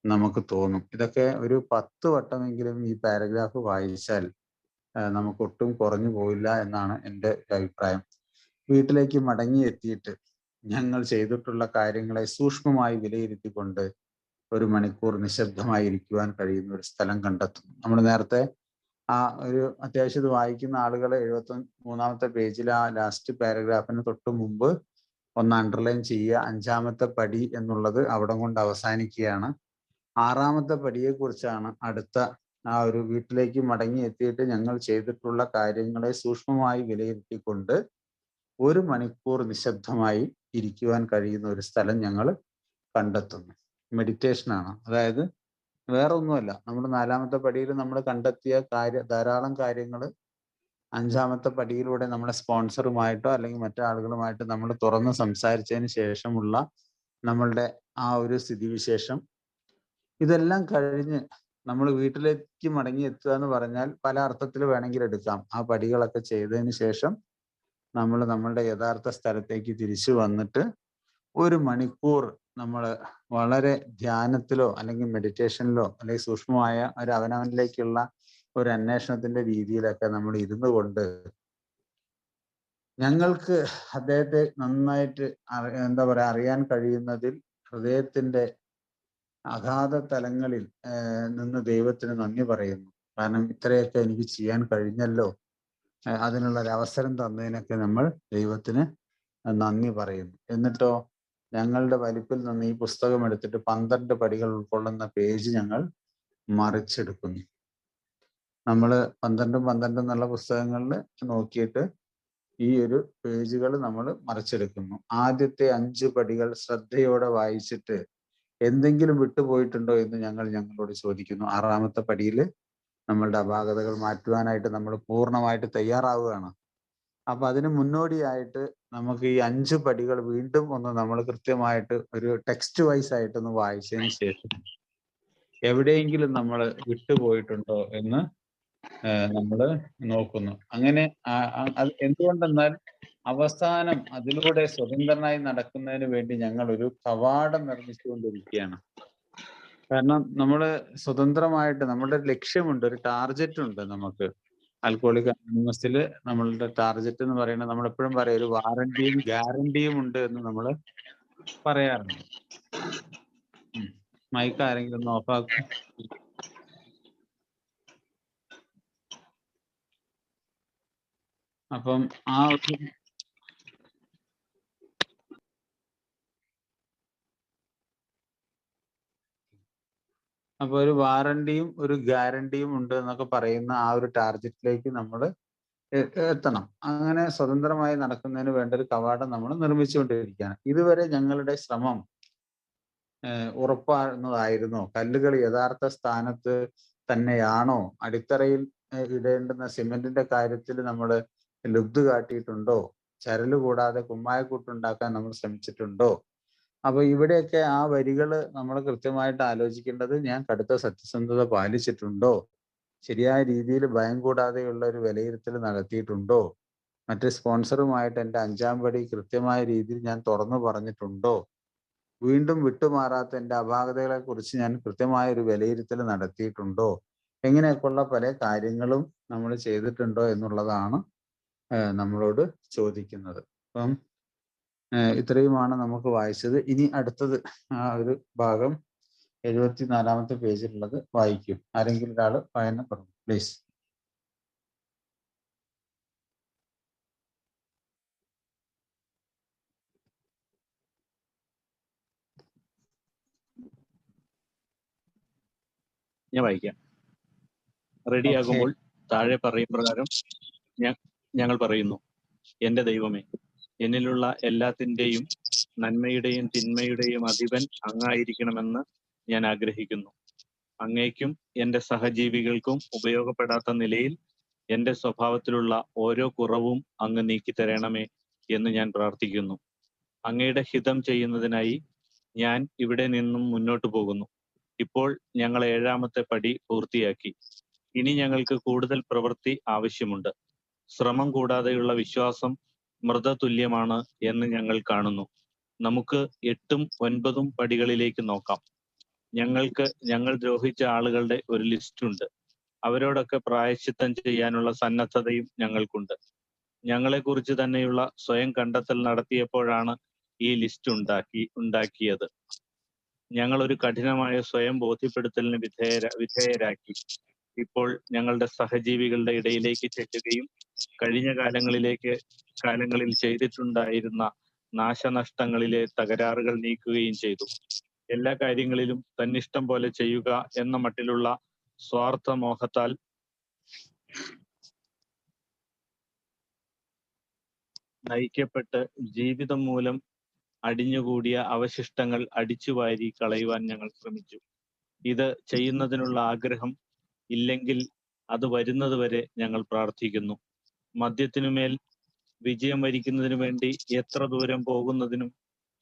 നമുക്ക് തോന്നും. ഇതൊക്കെ ഒരു 10 വട്ടമെങ്കിലും ഈ പാരഗ്രാഫ് വായിച്ചാൽ നമുക്ക് ഒട്ടും കുറഞ്ഞു പോയില്ല എന്നാണ് എൻ്റെ അഭിപ്രായം. വീട്ടിലേക്ക് മടങ്ങി എത്തിയിട്ട് ഞങ്ങൾ ചെയ്തിട്ടുള്ള കാര്യങ്ങളെ സൂക്ഷ്മമായി വിലയിരുത്തിക്കൊണ്ട് 1 മണിക്കൂർ നിശബ്ദമായി ഇരിക്കുവാൻ കഴിയുന്ന ഒരു സ്ഥലം കണ്ടെത്തുന്നു. നമ്മൾ നേരത്തെ ആ ഒരു അത്യാവശ്യം ഇത് വായിക്കുന്ന ആളുകളെ 73-ാമത്തെ പേജിൽ ആ ലാസ്റ്റ് പാരഗ്രാഫിന് തൊട്ട് മുമ്പ് ഒന്ന് അണ്ടർലൈൻ ചെയ്യുക. 5-ാമത്തെ പടി എന്നുള്ളത് അവിടെ കൊണ്ട് അവസാനിക്കുകയാണ്. 6-ാമത്തെ പടിയെ കുറിച്ചാണ് അടുത്ത ആ ഒരു വീട്ടിലേക്ക് മടങ്ങി എത്തിയിട്ട് ഞങ്ങൾ ചെയ്തിട്ടുള്ള കാര്യങ്ങളെ സൂക്ഷ്മമായി വിലയിരുത്തിക്കൊണ്ട് 1 മണിക്കൂർ നിശബ്ദമായി ഇരിക്കുവാൻ കഴിയുന്ന ഒരു സ്ഥലം ഞങ്ങൾ കണ്ടെത്തുന്നു. മെഡിറ്റേഷനാണ്. അതായത് വേറെ ഒന്നുമല്ല, നമ്മൾ 4-ാമത്തെ പടിയിൽ നമ്മൾ കണ്ടെത്തിയ ധാരാളം കാര്യങ്ങൾ 5-ാമത്തെ പടിയിലൂടെ നമ്മളെ സ്പോൺസറുമായിട്ടോ അല്ലെങ്കിൽ മറ്റാളുകളുമായിട്ട് നമ്മൾ തുറന്ന് സംസാരിച്ചതിന് ശേഷമുള്ള നമ്മളുടെ ആ ഒരു സ്ഥിതിവിശേഷം, ഇതെല്ലാം കഴിഞ്ഞ് നമ്മൾ വീട്ടിലേക്ക് മടങ്ങി എത്തുക എന്ന് പറഞ്ഞാൽ പല അർത്ഥത്തിൽ വേണമെങ്കിൽ എടുക്കാം. ആ പടികളൊക്കെ ചെയ്തതിന് ശേഷം നമ്മൾ നമ്മളുടെ യഥാർത്ഥ സ്ഥലത്തേക്ക് തിരിച്ചു വന്നിട്ട് 1 മണിക്കൂർ നമ്മൾ വളരെ ധ്യാനത്തിലോ അല്ലെങ്കിൽ മെഡിറ്റേഷനിലോ അല്ലെങ്കിൽ സൂക്ഷ്മമായ ഒരു അവനവനിലേക്കുള്ള ഒരു അന്വേഷണത്തിന്റെ രീതിയിലൊക്കെ നമ്മൾ ഇരുന്നു കൊണ്ട് ഞങ്ങൾക്ക് അദ്ദേഹത്തെ നന്നായിട്ട് അറിയാൻ കഴിയുന്നതിൽ ഹൃദയത്തിന്റെ അഗാധ തലങ്ങളിൽ നിന്ന് ദൈവത്തിന് നന്ദി പറയുന്നു. കാരണം ഇത്രയൊക്കെ എനിക്ക് ചെയ്യാൻ കഴിഞ്ഞല്ലോ, അതിനുള്ള ഒരു അവസരം തന്നതിനൊക്കെ നമ്മൾ ദൈവത്തിന് നന്ദി പറയുന്നു. എന്നിട്ടോ ഞങ്ങളുടെ വലിപ്പിൽ നിന്ന് ഈ പുസ്തകം എടുത്തിട്ട് 12 പടികൾ ഉൾക്കൊള്ളുന്ന പേജ് ഞങ്ങൾ മറിച്ചെടുക്കുന്നു. നമ്മൾ 12 എന്നുള്ള പുസ്തകങ്ങളിൽ നോക്കിയിട്ട് ഈ ഒരു പേജുകൾ നമ്മൾ മറിച്ചെടുക്കുന്നു. ആദ്യത്തെ 5 പടികൾ ശ്രദ്ധയോടെ വായിച്ചിട്ട് എന്തെങ്കിലും വിട്ടുപോയിട്ടുണ്ടോ എന്ന് ഞങ്ങളോട് ചോദിക്കുന്നു. 6-ാമത്തെ പടിയിൽ നമ്മളുടെ അപാകതകൾ മാറ്റുവാനായിട്ട് നമ്മൾ പൂർണ്ണമായിട്ട് തയ്യാറാവുകയാണ്. അപ്പൊ അതിന് മുന്നോടിയായിട്ട് നമുക്ക് ഈ 5 പടികൾ വീണ്ടും ഒന്ന് നമ്മൾ കൃത്യമായിട്ട് ഒരു ടെക്സ്റ്റ് വൈസ് ആയിട്ടൊന്ന് വായിച്ചതിന് ശേഷം എവിടെയെങ്കിലും നമ്മൾ വിട്ടുപോയിട്ടുണ്ടോ എന്ന് നമ്മൾ നോക്കുന്നു. അങ്ങനെ അത് എന്തുകൊണ്ടെന്നാൽ അവസാനം അതിലൂടെ സ്വതന്ത്രനായി നടക്കുന്നതിന് വേണ്ടി ഞങ്ങൾ ഒരു കവാടം നിർമ്മിച്ചുകൊണ്ടിരിക്കുകയാണ്. കാരണം നമ്മൾ സ്വതന്ത്രമായിട്ട് നമ്മുടെ ലക്ഷ്യമുണ്ട്, ഒരു ടാർഗറ്റ് ഉണ്ട് നമുക്ക്. ആൽക്കഹോളിക് അനോണിമസിൽ നമ്മളുടെ ടാർഗറ്റ് എന്ന് പറയുന്നത് നമ്മൾ എപ്പോഴും പറയും ഒരു വാറണ്ടിയും ഗ്യാരണ്ടിയും ഉണ്ട് എന്ന് നമ്മൾ പറയാറുണ്ട്. മൈക്ക് ആരെങ്കിലും ഒന്ന് ഓഫാക്കും. അപ്പം അപ്പൊ ഒരു വാറണ്ടിയും ഒരു ഗ്യാരണ്ടിയും ഉണ്ട് എന്നൊക്കെ പറയുന്ന ആ ഒരു ടാർഗറ്റിലേക്ക് നമ്മൾ എത്തണം. അങ്ങനെ സ്വതന്ത്രമായി നടക്കുന്നതിന് വേണ്ട ഒരു കവാടം നമ്മൾ നിർമ്മിച്ചുകൊണ്ടിരിക്കുകയാണ്. ഇതുവരെ ഞങ്ങളുടെ ശ്രമം ഉറപ്പാകുന്നതായിരുന്നോ? കല്ലുകൾ യഥാർത്ഥ സ്ഥാനത്ത് തന്നെയാണോ? അടിത്തറയിൽ ഇടേണ്ടുന്ന സിമെന്റിന്റെ കാര്യത്തിൽ നമ്മൾ ലുബ്ധ് കാട്ടിയിട്ടുണ്ടോ? ചരല് കൂടാതെ കുമ്മായക്കൂട്ടുണ്ടാക്കാൻ നമ്മൾ ശ്രമിച്ചിട്ടുണ്ടോ? അപ്പൊ ഇവിടെയൊക്കെ ആ വരികൾ നമ്മൾ കൃത്യമായിട്ട് ആലോചിക്കേണ്ടത്, ഞാൻ കടുത്ത സത്യസന്ധത പാലിച്ചിട്ടുണ്ടോ? ശരിയായ രീതിയിൽ ഭയം കൂടാതെയുള്ള ഒരു വിലയിരുത്തൽ നടത്തിയിട്ടുണ്ടോ? മറ്റ് സ്പോൺസറുമായിട്ട് എൻ്റെ 5-ാം പടി കൃത്യമായ രീതിയിൽ ഞാൻ തുറന്നു പറഞ്ഞിട്ടുണ്ടോ? വീണ്ടും വിട്ടുമാറാത്ത എൻ്റെ അപാകതകളെ കുറിച്ച് ഞാൻ കൃത്യമായ ഒരു വിലയിരുത്തൽ നടത്തിയിട്ടുണ്ടോ? എങ്ങനെയൊക്കെയുള്ള പല കാര്യങ്ങളും നമ്മൾ ചെയ്തിട്ടുണ്ടോ എന്നുള്ളതാണ് നമ്മളോട് ചോദിക്കുന്നത്. അപ്പം ഇത്രയുമാണ് നമുക്ക് വായിച്ചത്. ഇനി അടുത്തത് ആ ഒരു ഭാഗം 74-ാമത്തെ പേജിലുള്ളത് വായിക്കും. ആരെങ്കിലും ഒരാൾ വായന പറഞ്ഞു, പ്ലീസ്. ഞാൻ വായിക്കാം. റെഡിയാകുമ്പോൾ താഴെ പറയും പ്രകാരം ഞങ്ങൾ പറയുന്നു: എന്റെ ദൈവമേ, എന്നിലുള്ള എല്ലാത്തിൻ്റെയും നന്മയുടെയും തിന്മയുടെയും അധിപൻ അങ്ങായിരിക്കണമെന്ന് ഞാൻ ആഗ്രഹിക്കുന്നു. അങ്ങേക്കും എൻ്റെ സഹജീവികൾക്കും ഉപയോഗപ്പെടാത്ത നിലയിൽ എൻ്റെ സ്വഭാവത്തിലുള്ള ഓരോ കുറവും അങ്ങ് നീക്കിത്തരണമേ എന്ന് ഞാൻ പ്രാർത്ഥിക്കുന്നു. അങ്ങയുടെ ഹിതം ചെയ്യുന്നതിനായി ഞാൻ ഇവിടെ നിന്നും മുന്നോട്ട് പോകുന്നു. ഇപ്പോൾ ഞങ്ങൾ 7-ാമത്തെ പടി പൂർത്തിയാക്കി. ഇനി ഞങ്ങൾക്ക് കൂടുതൽ പ്രവൃത്തി ആവശ്യമുണ്ട്. ശ്രമം കൂടാതെയുള്ള വിശ്വാസം മൃതതുല്യമാണ് എന്ന് ഞങ്ങൾ കാണുന്നു. നമുക്ക് 8ഉം 9ഉം പടികളിലേക്ക് നോക്കാം. ഞങ്ങൾ ദ്രോഹിച്ച ആളുകളുടെ ഒരു ലിസ്റ്റുണ്ട്. അവരോടൊക്കെ പ്രായശ്ചിത്തം ചെയ്യാനുള്ള സന്നദ്ധതയും ഞങ്ങൾക്കുണ്ട്. ഞങ്ങളെക്കുറിച്ച് തന്നെയുള്ള സ്വയം കണ്ടെത്തൽ നടത്തിയപ്പോഴാണ് ഈ ലിസ്റ്റ് ഉണ്ടാക്കിയത്. ഞങ്ങൾ ഒരു കഠിനമായ സ്വയം ബോധ്യപ്പെടുത്തലിന് വിധേയരാക്കി. ഇപ്പോൾ ഞങ്ങളുടെ സഹജീവികളുടെ ഇടയിലേക്ക് ചെല്ലുകയും കഴിഞ്ഞ കാലങ്ങളിൽ ചെയ്തിട്ടുണ്ടായിരുന്ന നാശനഷ്ടങ്ങളിലെ തകരാറുകൾ നീക്കുകയും ചെയ്തു. എല്ലാ കാര്യങ്ങളിലും തന്നിഷ്ടം പോലെ ചെയ്യുക എന്ന മട്ടിലുള്ള സ്വാർത്ഥ മോഹത്താൽ നയിക്കപ്പെട്ട് ജീവിതം മൂലം അടിഞ്ഞുകൂടിയ അവശിഷ്ടങ്ങൾ അടിച്ചുവാരി കളയുവാൻ ഞങ്ങൾ ശ്രമിച്ചു. ഇത് ചെയ്യുന്നതിനുള്ള ആഗ്രഹം ഇല്ലെങ്കിൽ അത് വരുന്നത് വരെ ഞങ്ങൾ പ്രാർത്ഥിക്കുന്നു. മദ്യത്തിനുമേൽ വിജയം വരിക്കുന്നതിനു വേണ്ടി എത്ര ദൂരം പോകുന്നതിനും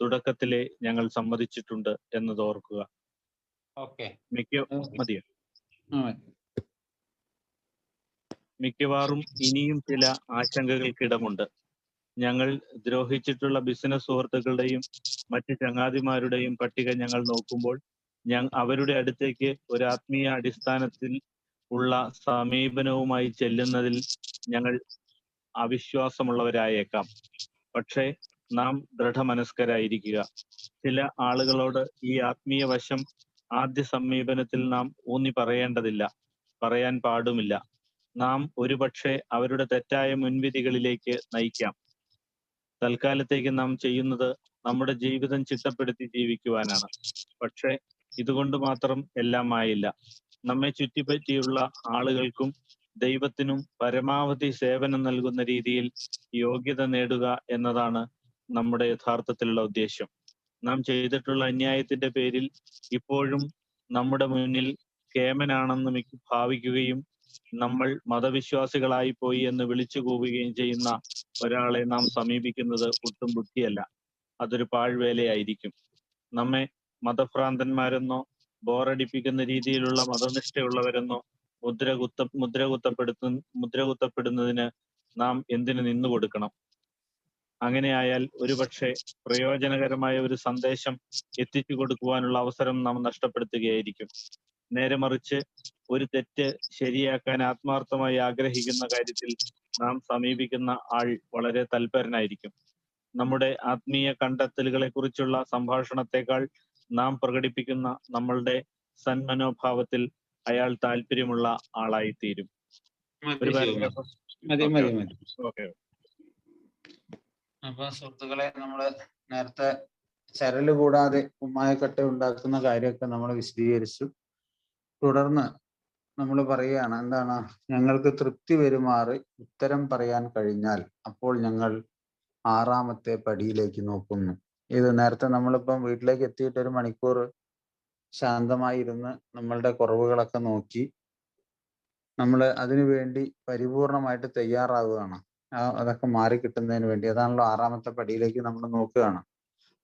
തുടക്കത്തിലെ ഞങ്ങൾ സമ്മതിച്ചിട്ടുണ്ട് എന്നത് ഓർക്കുക. മിക്കവാറും ഇനിയും ചില ആശങ്കകൾക്കിടമുണ്ട്. ഞങ്ങൾ ദ്രോഹിച്ചിട്ടുള്ള ബിസിനസ് സുഹൃത്തുക്കളുടെയും മറ്റ് ചങ്ങാതിമാരുടെയും പട്ടിക ഞങ്ങൾ നോക്കുമ്പോൾ അവരുടെ അടുത്തേക്ക് ഒരു ആത്മീയ അടിസ്ഥാനത്തിൽ ഉള്ള സമീപനവുമായി ചെല്ലുന്നതിൽ ഞങ്ങൾ അവിശ്വാസമുള്ളവരായേക്കാം. പക്ഷേ നാം ദൃഢമനസ്കരായിരിക്കുക. ചില ആളുകളോട് ഈ ആത്മീയ വശം ആദ്യ സമീപനത്തിൽ നാം ഊന്നി പറയാൻ പാടുമില്ല. നാം ഒരുപക്ഷെ അവരുടെ തെറ്റായ മുൻവിധികളിലേക്ക് നയിക്കാം. തൽക്കാലത്തേക്ക് നാം ചെയ്യുന്നത് നമ്മുടെ ജീവിതം ചിട്ടപ്പെടുത്തി ജീവിക്കുവാനാണ്. പക്ഷെ ഇതുകൊണ്ട് മാത്രം എല്ലാം ആയില്ല. നമ്മെ ചുറ്റിപ്പറ്റിയുള്ള ആളുകൾക്കും ദൈവത്തിനും പരമാവധി സേവനം നൽകുന്ന രീതിയിൽ യോഗ്യത നേടുക എന്നതാണ് നമ്മുടെ യഥാർത്ഥത്തിലുള്ള ഉദ്ദേശ്യം. നാം ചെയ്തിട്ടുള്ള അന്യായത്തിന്റെ പേരിൽ ഇപ്പോഴും നമ്മുടെ മുന്നിൽ കേമനാണെന്ന് ഭാവിക്കുകയും നമ്മൾ മതവിശ്വാസികളായി പോയി എന്ന് വിളിച്ചു കൂവുകയും ചെയ്യുന്ന ഒരാളെ നാം സമീപിക്കുന്നത് ഒട്ടും ബുദ്ധിയല്ല. അതൊരു പാഴ്വേലയായിരിക്കും. നമ്മെ മതഭ്രാന്തന്മാരെന്നോ ബോറടിപ്പിക്കുന്ന രീതിയിലുള്ള മതനിഷ്ഠയുള്ളവരെന്നോ മുദ്രകുത്തപ്പെടുന്നതിന് നാം എന്തിനു നിന്നു കൊടുക്കണം? അങ്ങനെയായാൽ ഒരുപക്ഷെ പ്രയോജനകരമായ ഒരു സന്ദേശം എത്തിച്ചു കൊടുക്കുവാനുള്ള അവസരം നാം നഷ്ടപ്പെടുത്തുകയായിരിക്കും. നേരെ മറിച്ച് ഒരു തെറ്റ് ശരിയാക്കാൻ ആത്മാർത്ഥമായി ആഗ്രഹിക്കുന്ന കാര്യത്തിൽ നാം സമീപിക്കുന്ന ആൾ വളരെ തൽപരനായിരിക്കും. നമ്മുടെ ആത്മീയ കണ്ടെത്തലുകളെ കുറിച്ചുള്ള സംഭാഷണത്തെക്കാൾ നാം പ്രകടിപ്പിക്കുന്ന നമ്മളുടെ സന്മനോഭാവത്തിൽ അയാൾ താല്പര്യമുള്ള ആളായിത്തീരും. അപ്പൊ സുഹൃത്തുക്കളെ, നമ്മള് നേരത്തെ ചരല് കൂടാതെ കുമ്മായക്കട്ട ഉണ്ടാക്കുന്ന കാര്യമൊക്കെ നമ്മൾ വിശദീകരിച്ചു. തുടർന്ന് നമ്മൾ പറയുകയാണ്, എന്താണ്? ഞങ്ങൾക്ക് തൃപ്തി വരുമാറ് ഉത്തരം പറയാൻ കഴിഞ്ഞാൽ അപ്പോൾ ഞങ്ങൾ 6-ാമത്തെ പടിയിലേക്ക് നോക്കുന്നു. ഇത് നേരത്തെ നമ്മളിപ്പം വീട്ടിലേക്ക് എത്തിയിട്ട് 1 മണിക്കൂർ ശാന്തമായി ഇരുന്ന് നമ്മളുടെ കുറവുകളൊക്കെ നോക്കി നമ്മൾ അതിനു വേണ്ടി പരിപൂർണമായിട്ട് തയ്യാറാവുകയാണ്. അതൊക്കെ മാറിക്കിട്ടുന്നതിന് വേണ്ടി. അതാണല്ലോ 6-ാമത്തെ പടിയിലേക്ക് നമ്മൾ നോക്കുകയാണ്.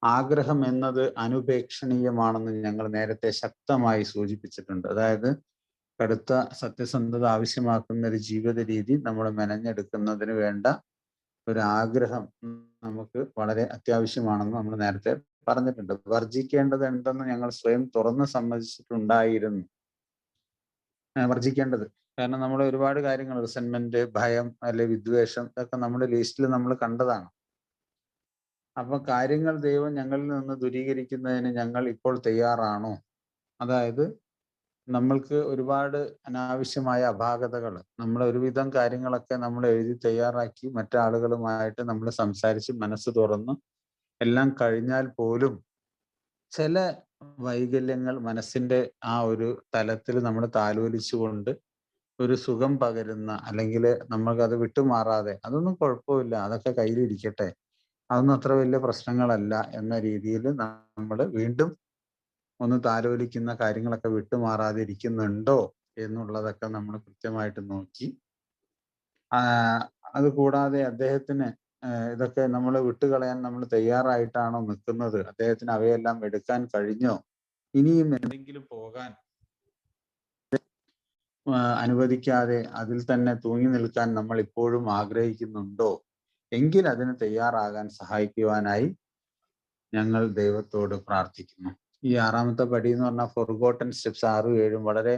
ആഗ്രഹം എന്നത് അനുപേക്ഷണീയമാണെന്ന് ഞങ്ങൾ നേരത്തെ ശക്തമായി സൂചിപ്പിച്ചിട്ടുണ്ട്. അതായത് കടുത്ത സത്യസന്ധത ആവശ്യമാക്കുന്ന ഒരു ജീവിത രീതി നമ്മൾ മെനഞ്ഞെടുക്കുന്നതിന് വേണ്ട ഒരു ആഗ്രഹം നമുക്ക് വളരെ അത്യാവശ്യമാണെന്ന് നമ്മൾ നേരത്തെ പറഞ്ഞിട്ടുണ്ട്. വർജിക്കേണ്ടത് എന്തെന്ന് ഞങ്ങൾ സ്വയം തുറന്ന് സമ്മതിച്ചിട്ടുണ്ടായിരുന്നു. വർജിക്കേണ്ടത്. കാരണം നമ്മൾ ഒരുപാട് കാര്യങ്ങൾ റിസെന്റ്മെന്റ്, ഭയം, അല്ലെ വിദ്വേഷം, ഇതൊക്കെ നമ്മുടെ ലിസ്റ്റിൽ നമ്മൾ കണ്ടതാണ്. അപ്പൊ കാര്യങ്ങൾ ദൈവം ഞങ്ങളിൽ നിന്ന് ദൂരീകരിക്കുന്നതിന് ഞങ്ങൾ ഇപ്പോൾ തയ്യാറാണോ? അതായത് നമ്മൾക്ക് ഒരുപാട് അനാവശ്യമായ അപാകതകൾ, നമ്മൾ ഒരുവിധം കാര്യങ്ങളൊക്കെ നമ്മൾ എഴുതി തയ്യാറാക്കി മറ്റാളുകളുമായിട്ട് നമ്മൾ സംസാരിച്ച് മനസ്സ് തുറന്ന് എല്ലാം കഴിഞ്ഞാൽ പോലും ചില വൈകല്യങ്ങൾ മനസ്സിന്റെ ആ ഒരു തലത്തിൽ നമ്മൾ താലോലിച്ചുകൊണ്ട് ഒരു സുഖം പകരുന്ന, അല്ലെങ്കിൽ നമ്മൾക്കത് വിട്ടുമാറാതെ അതൊന്നും കുഴപ്പമില്ല, അതൊക്കെ കയ്യിലിരിക്കട്ടെ, അതൊന്നും അത്ര വലിയ പ്രശ്നങ്ങളല്ല എന്ന രീതിയിൽ നമ്മൾ വീണ്ടും ഒന്ന് താലോലിക്കുന്ന കാര്യങ്ങളൊക്കെ വിട്ടുമാറാതെ ഇരിക്കുന്നുണ്ടോ എന്നുള്ളതൊക്കെ നമ്മൾ കൃത്യമായിട്ട് നോക്കി, അത് കൂടാതെ അദ്ദേഹത്തിന് ഇതൊക്കെ നമ്മൾ വിട്ടുകളയാൻ നമ്മൾ തയ്യാറായിട്ടാണോ നിൽക്കുന്നത്, അദ്ദേഹത്തിന് അവയെല്ലാം എടുക്കാൻ കഴിഞ്ഞോ, ഇനിയും എന്തെങ്കിലും പോകാൻ അനുവദിക്കാതെ അതിൽ തന്നെ തൂങ്ങി നിൽക്കാൻ നമ്മൾ ഇപ്പോഴും ആഗ്രഹിക്കുന്നുണ്ടോ എങ്കിൽ അതിന് തയ്യാറാകാൻ സഹായിക്കുവാനായി ഞങ്ങൾ ദൈവത്തോട് പ്രാർത്ഥിക്കുന്നു. ഈ 6ാമത്തെ പടി എന്ന് പറഞ്ഞാൽ ഫൊർഗോട്ടൻ സ്റ്റെപ്സ് 6ഉം 7ഉം വളരെ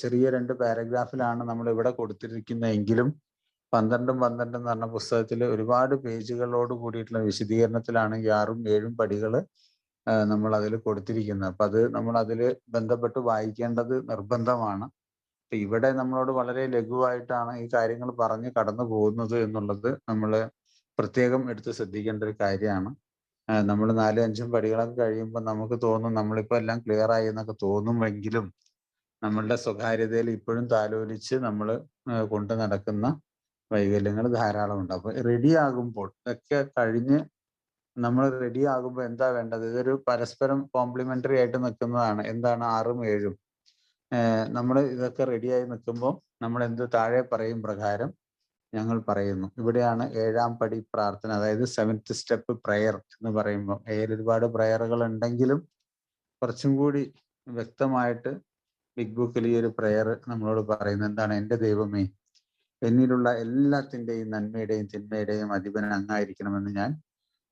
ചെറിയ 2 പാരഗ്രാഫിലാണ് നമ്മൾ ഇവിടെ കൊടുത്തിരിക്കുന്നതെങ്കിലും 12-12 എന്ന് പറഞ്ഞ പുസ്തകത്തിൽ ഒരുപാട് പേജുകളോട് കൂടിയിട്ടുള്ള വിശദീകരണത്തിലാണ് ഈ 6ഉം 7ഉം പടികൾ നമ്മൾ അതിൽ കൊടുത്തിരിക്കുന്നത്. അപ്പൊ അത് നമ്മൾ അതിൽ ബന്ധപ്പെട്ട് വായിക്കേണ്ടത് നിർബന്ധമാണ്. അപ്പൊ ഇവിടെ നമ്മളോട് വളരെ ലഘുവായിട്ടാണ് ഈ കാര്യങ്ങൾ പറഞ്ഞ് കടന്നു പോകുന്നത് എന്നുള്ളത് നമ്മൾ പ്രത്യേകം എടുത്ത് ശ്രദ്ധിക്കേണ്ട ഒരു കാര്യമാണ്. നമ്മൾ 4-5 പടികളൊക്കെ കഴിയുമ്പോൾ നമുക്ക് തോന്നും നമ്മളിപ്പോ എല്ലാം ക്ലിയർ ആയി എന്നൊക്കെ തോന്നുമെങ്കിലും നമ്മളുടെ സ്വകാര്യതയിൽ ഇപ്പോഴും താലോലിച്ച് നമ്മൾ കൊണ്ടു നടക്കുന്ന വൈകല്യങ്ങൾ ധാരാളമുണ്ട്. അപ്പൊ റെഡി ആകുമ്പോൾ, ഇതൊക്കെ കഴിഞ്ഞ് നമ്മൾ റെഡി ആകുമ്പോൾ എന്താ വേണ്ടത്? ഇതൊരു പരസ്പരം കോംപ്ലിമെന്ററി ആയിട്ട് നിൽക്കുന്നതാണ്. എന്താണ് 6ഉം 7ഉം? നമ്മൾ ഇതൊക്കെ റെഡിയായി നിൽക്കുമ്പോൾ നമ്മൾ എന്ത് താഴെ പറയും പ്രകാരം ഞങ്ങൾ പറയുന്നു. ഇവിടെയാണ് 7ാം പടി പ്രാർത്ഥന, അതായത് 7th സ്റ്റെപ്പ് പ്രയർ എന്ന് പറയുമ്പോൾ. ഒരുപാട് പ്രയറുകൾ ഉണ്ടെങ്കിലും കുറച്ചും കൂടി വ്യക്തമായിട്ട് ബിഗ് ബുക്കിൽ ഈ ഒരു പ്രയർ നമ്മളോട് പറയുന്നത് എന്താണ്? എൻ്റെ ദൈവമേ, എന്നിലുള്ള എല്ലാത്തിൻ്റെയും നന്മയുടെയും തിന്മയുടെയും അധിപൻ അങ്ങായിരിക്കണമെന്ന് ഞാൻ